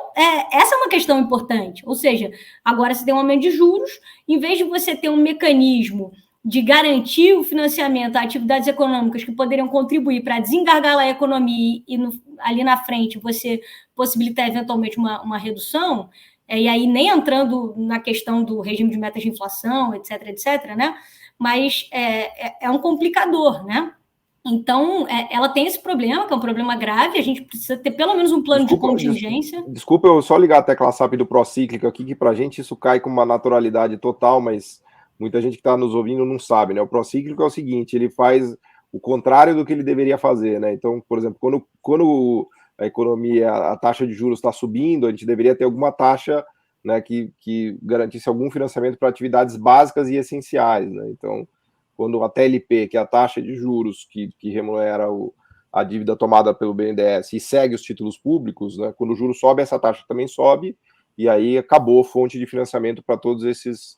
Speaker 1: essa é uma questão importante. Ou seja, agora você tem um aumento de juros, em vez de você ter um mecanismo de garantir o financiamento a atividades econômicas que poderiam contribuir para desengargalar a economia e ali na frente você possibilitar eventualmente uma redução, e aí nem entrando na questão do regime de metas de inflação, etc., né? Mas é um complicador, né? Então, ela tem esse problema, que é um problema grave, a gente precisa ter pelo menos um plano de contingência.
Speaker 2: Desculpa eu só ligar a tecla SAP do procíclico aqui, que para a gente isso cai com uma naturalidade total, mas muita gente que está nos ouvindo não sabe, né? O procíclico é o seguinte, ele faz o contrário do que ele deveria fazer, né? Então, por exemplo, quando a economia, a taxa de juros está subindo, a gente deveria ter alguma taxa, né, que garantisse algum financiamento para atividades básicas e essenciais, né? Então, quando a TLP, que é a taxa de juros que remunera a dívida tomada pelo BNDES e segue os títulos públicos, né, quando o juro sobe, essa taxa também sobe, e aí acabou a fonte de financiamento para todos esses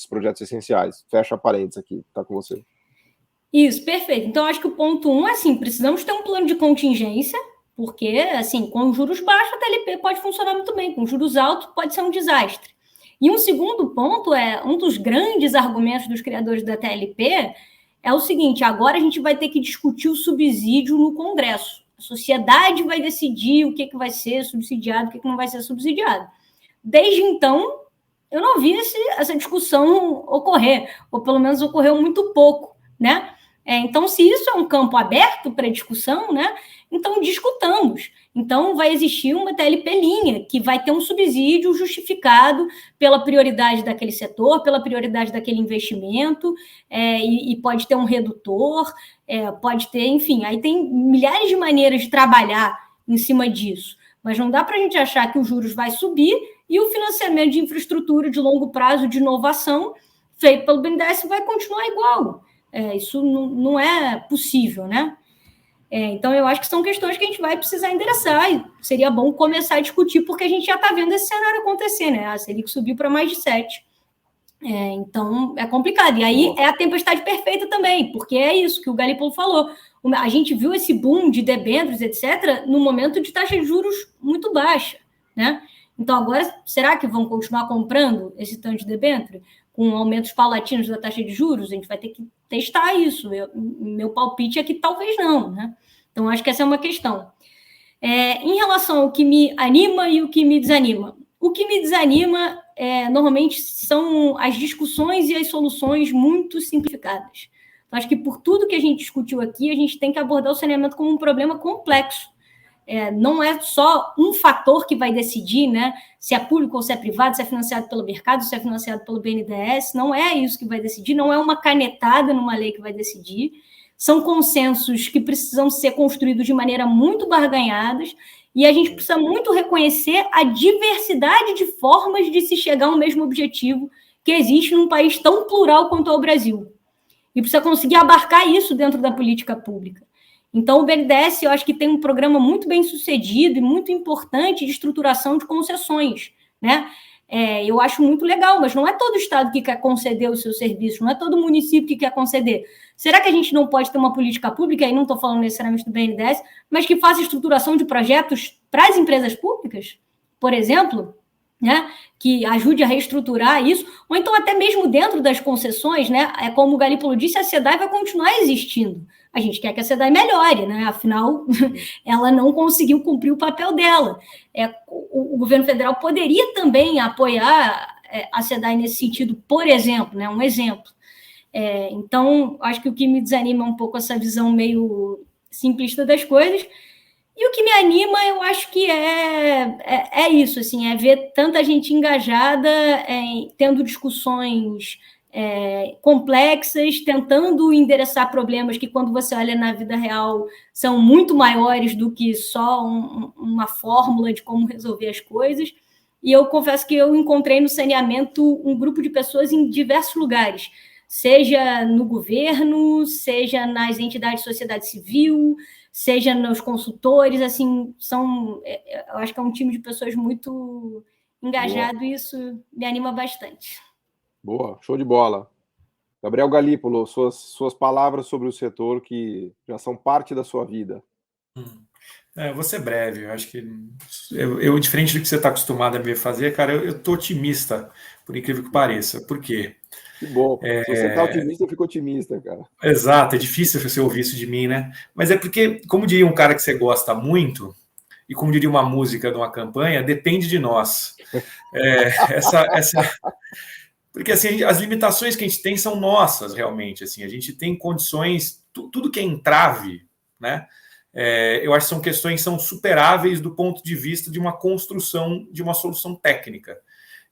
Speaker 2: projetos essenciais. Fecha parênteses aqui, tá com você.
Speaker 1: Isso, perfeito. Então, acho que o ponto 1 é assim, precisamos ter um plano de contingência, porque, assim, com juros baixos, a TLP pode funcionar muito bem, com juros altos pode ser um desastre. E um segundo ponto um dos grandes argumentos dos criadores da TLP é o seguinte, agora a gente vai ter que discutir o subsídio no Congresso. A sociedade vai decidir o que vai ser subsidiado, o que não vai ser subsidiado. Desde então, eu não vi essa discussão ocorrer, ou pelo menos ocorreu muito pouco, né? Então, se isso é um campo aberto para discussão, né? Então, discutamos. Então, vai existir uma TLP-linha, que vai ter um subsídio justificado pela prioridade daquele setor, pela prioridade daquele investimento, e pode ter um redutor, pode ter, enfim, aí tem milhares de maneiras de trabalhar em cima disso. Mas não dá para a gente achar que os juros vai subir e o financiamento de infraestrutura de longo prazo, de inovação, feito pelo BNDES, vai continuar igual. Isso não é possível, né? Então, eu acho que são questões que a gente vai precisar endereçar e seria bom começar a discutir, porque a gente já está vendo esse cenário acontecer, né? A Selic subiu para mais de 7. Então, é complicado. E aí é a tempestade perfeita também, porque é isso que o Galípolo falou. A gente viu esse boom de debêntures, etc., no momento de taxa de juros muito baixa, né? Então, agora, será que vão continuar comprando esse tanto de debênture com aumentos paulatinos da taxa de juros? A gente vai ter que testar isso. Meu palpite é que talvez não, né? Então, acho que essa é uma questão. Em relação ao que me anima e o que me desanima. O que me desanima, normalmente, são as discussões e as soluções muito simplificadas. Então, acho que por tudo que a gente discutiu aqui, a gente tem que abordar o saneamento como um problema complexo. Não é só um fator que vai decidir, né, se é público ou se é privado, se é financiado pelo mercado, se é financiado pelo BNDES. Não é isso que vai decidir, não é uma canetada numa lei que vai decidir. São consensos que precisam ser construídos de maneira muito barganhadas, e a gente precisa muito reconhecer a diversidade de formas de se chegar ao mesmo objetivo que existe num país tão plural quanto é o Brasil. E precisa conseguir abarcar isso dentro da política pública. Então, o BNDES, eu acho que tem um programa muito bem sucedido e muito importante de estruturação de concessões, né? Eu acho muito legal, mas não é todo estado que quer conceder os seus serviços, não é todo município que quer conceder. Será que a gente não pode ter uma política pública, e não estou falando necessariamente do BNDES, mas que faça estruturação de projetos para as empresas públicas, por exemplo, né, que ajude a reestruturar isso, ou então até mesmo dentro das concessões, né, como o Galípolo disse, a SEDAI vai continuar existindo. A gente quer que a SEDAI melhore, né? Afinal, ela não conseguiu cumprir o papel dela. O governo federal poderia também apoiar a SEDAI nesse sentido, por exemplo, né? Um exemplo. Então, acho que o que me desanima é um pouco essa visão meio simplista das coisas. E o que me anima, eu acho que é isso, assim, é ver tanta gente engajada, tendo discussões complexas, tentando endereçar problemas que, quando você olha na vida real, são muito maiores do que só uma fórmula de como resolver as coisas. E eu confesso que eu encontrei no saneamento um grupo de pessoas em diversos lugares, seja no governo, seja nas entidades de sociedade civil, seja nos consultores, assim, eu acho que é um time de pessoas muito engajado. Boa. E isso me anima bastante.
Speaker 2: Boa, show de bola. Gabriel Galípolo, suas palavras sobre o setor que já são parte da sua vida.
Speaker 3: Vou ser breve. Eu acho que eu diferente do que você está acostumado a me fazer, cara, eu estou otimista, por incrível que pareça. Por quê?
Speaker 2: Que bom. Se você está otimista, eu fico otimista, cara.
Speaker 3: Exato, é difícil você ouvir isso de mim, né? Mas é porque, como diria um cara que você gosta muito, e como diria uma música de uma campanha, depende de nós. Porque assim, as limitações que a gente tem são nossas, realmente. Assim, a gente tem condições, tudo que é entrave, né? Eu acho que são questões que são superáveis do ponto de vista de uma construção de uma solução técnica.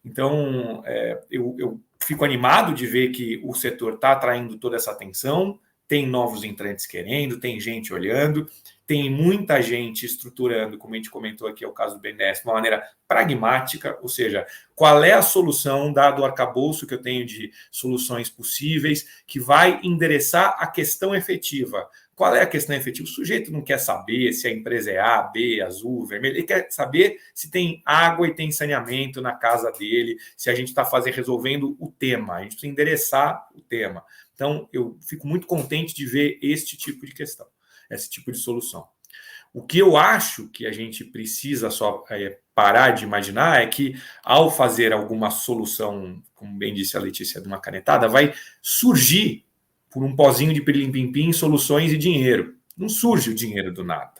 Speaker 3: Então, eu fico animado de ver que o setor está atraindo toda essa atenção, tem novos entrantes querendo, tem gente olhando, tem muita gente estruturando, como a gente comentou aqui, é o caso do BNDES, de uma maneira pragmática, ou seja, qual é a solução, dado o arcabouço que eu tenho de soluções possíveis, que vai endereçar a questão efetiva. Qual é a questão efetiva? O sujeito não quer saber se a empresa é A, B, azul, vermelho. Ele quer saber se tem água e tem saneamento na casa dele, se a gente está resolvendo o tema. A gente precisa endereçar o tema. Então, eu fico muito contente de ver este tipo de questão, esse tipo de solução. O que eu acho que a gente precisa só parar de imaginar é que, ao fazer alguma solução, como bem disse a Letícia, de uma canetada, vai surgir por um pozinho de pilim-pim-pim, soluções e dinheiro. Não surge o dinheiro do nada.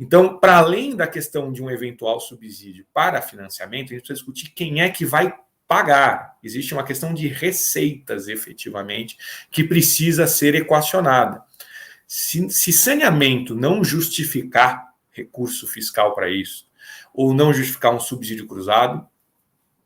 Speaker 3: Então, para além da questão de um eventual subsídio para financiamento, a gente precisa discutir quem é que vai pagar. Existe uma questão de receitas, efetivamente, que precisa ser equacionada. Se saneamento não justificar recurso fiscal para isso, ou não justificar um subsídio cruzado,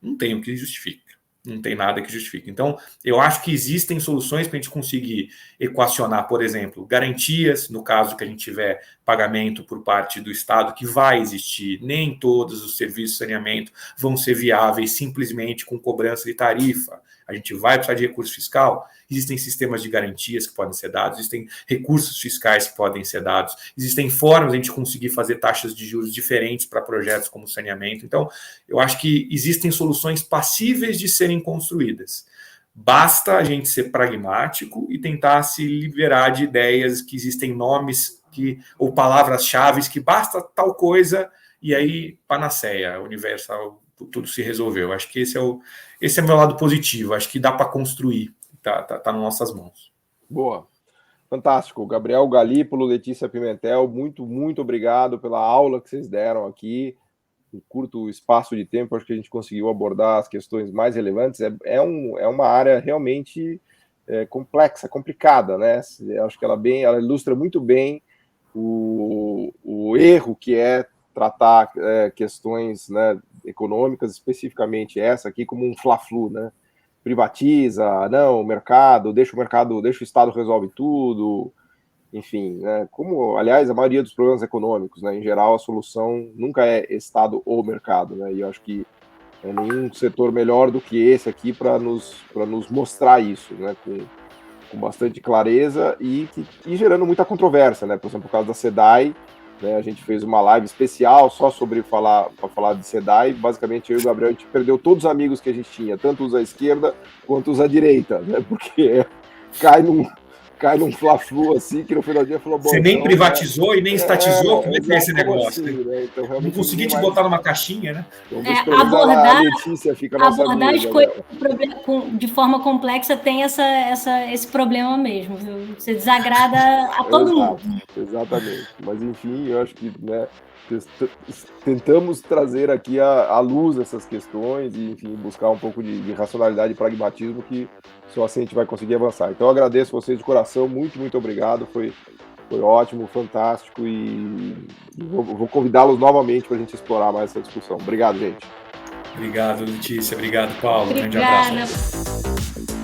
Speaker 3: não tem o que justifique. Não tem nada que justifique. Então, eu acho que existem soluções para a gente conseguir equacionar, por exemplo, garantias, no caso que a gente tiver pagamento por parte do Estado, que vai existir. Nem todos os serviços de saneamento vão ser viáveis simplesmente com cobrança de tarifa. A gente vai precisar de recurso fiscal. Existem sistemas de garantias que podem ser dados, existem recursos fiscais que podem ser dados, existem formas de a gente conseguir fazer taxas de juros diferentes para projetos como saneamento. Então, eu acho que existem soluções passíveis de serem construídas. Basta a gente ser pragmático e tentar se liberar de ideias que existem nomes ou palavras-chave que basta tal coisa e aí panaceia, universal, tudo se resolveu. Acho que esse é o meu lado positivo. Acho que dá para construir, tá nas nossas mãos.
Speaker 2: Boa. Fantástico. Gabriel Galípolo, Letícia Pimentel, muito obrigado pela aula que vocês deram aqui. Em curto espaço de tempo, acho que a gente conseguiu abordar as questões mais relevantes. É uma área realmente complexa, complicada, né? Acho que ela ilustra muito bem o erro que é tratar questões, né, econômicas, especificamente essa aqui, como um fla-flu, né? Privatiza, não, o mercado, deixa o Estado resolve tudo, enfim, né, como, aliás, a maioria dos problemas econômicos, né, em geral, a solução nunca é Estado ou mercado, né, e eu acho que nenhum setor melhor do que esse aqui para nos mostrar isso, né, com bastante clareza e gerando muita controvérsia, né, por exemplo, por causa da SEDAI, né, a gente fez uma live especial só para falar de SEDAI. Basicamente, eu e o Gabriel, a gente perdeu todos os amigos que a gente tinha, tanto os à esquerda quanto os à direita, né, porque cai num fla-flu assim, que no final do dia falou...
Speaker 3: Você nem privatizou e nem estatizou, como é que é esse negócio?
Speaker 2: Assim, né? Então,
Speaker 3: não consegui te botar numa caixinha, né?
Speaker 2: Então, abordar
Speaker 1: de forma complexa tem esse problema mesmo, viu? Você desagrada a todo mundo.
Speaker 2: Exatamente. Mas, enfim, eu acho que, né, tentamos trazer aqui à luz essas questões e, enfim, buscar um pouco de racionalidade e pragmatismo, que só assim a gente vai conseguir avançar. Então, eu agradeço vocês de coração, muito obrigado, foi ótimo, fantástico, e vou convidá-los novamente para a gente explorar mais essa discussão. Obrigado, gente.
Speaker 3: Obrigado, Letícia. Obrigado, Paulo. Um grande abraço.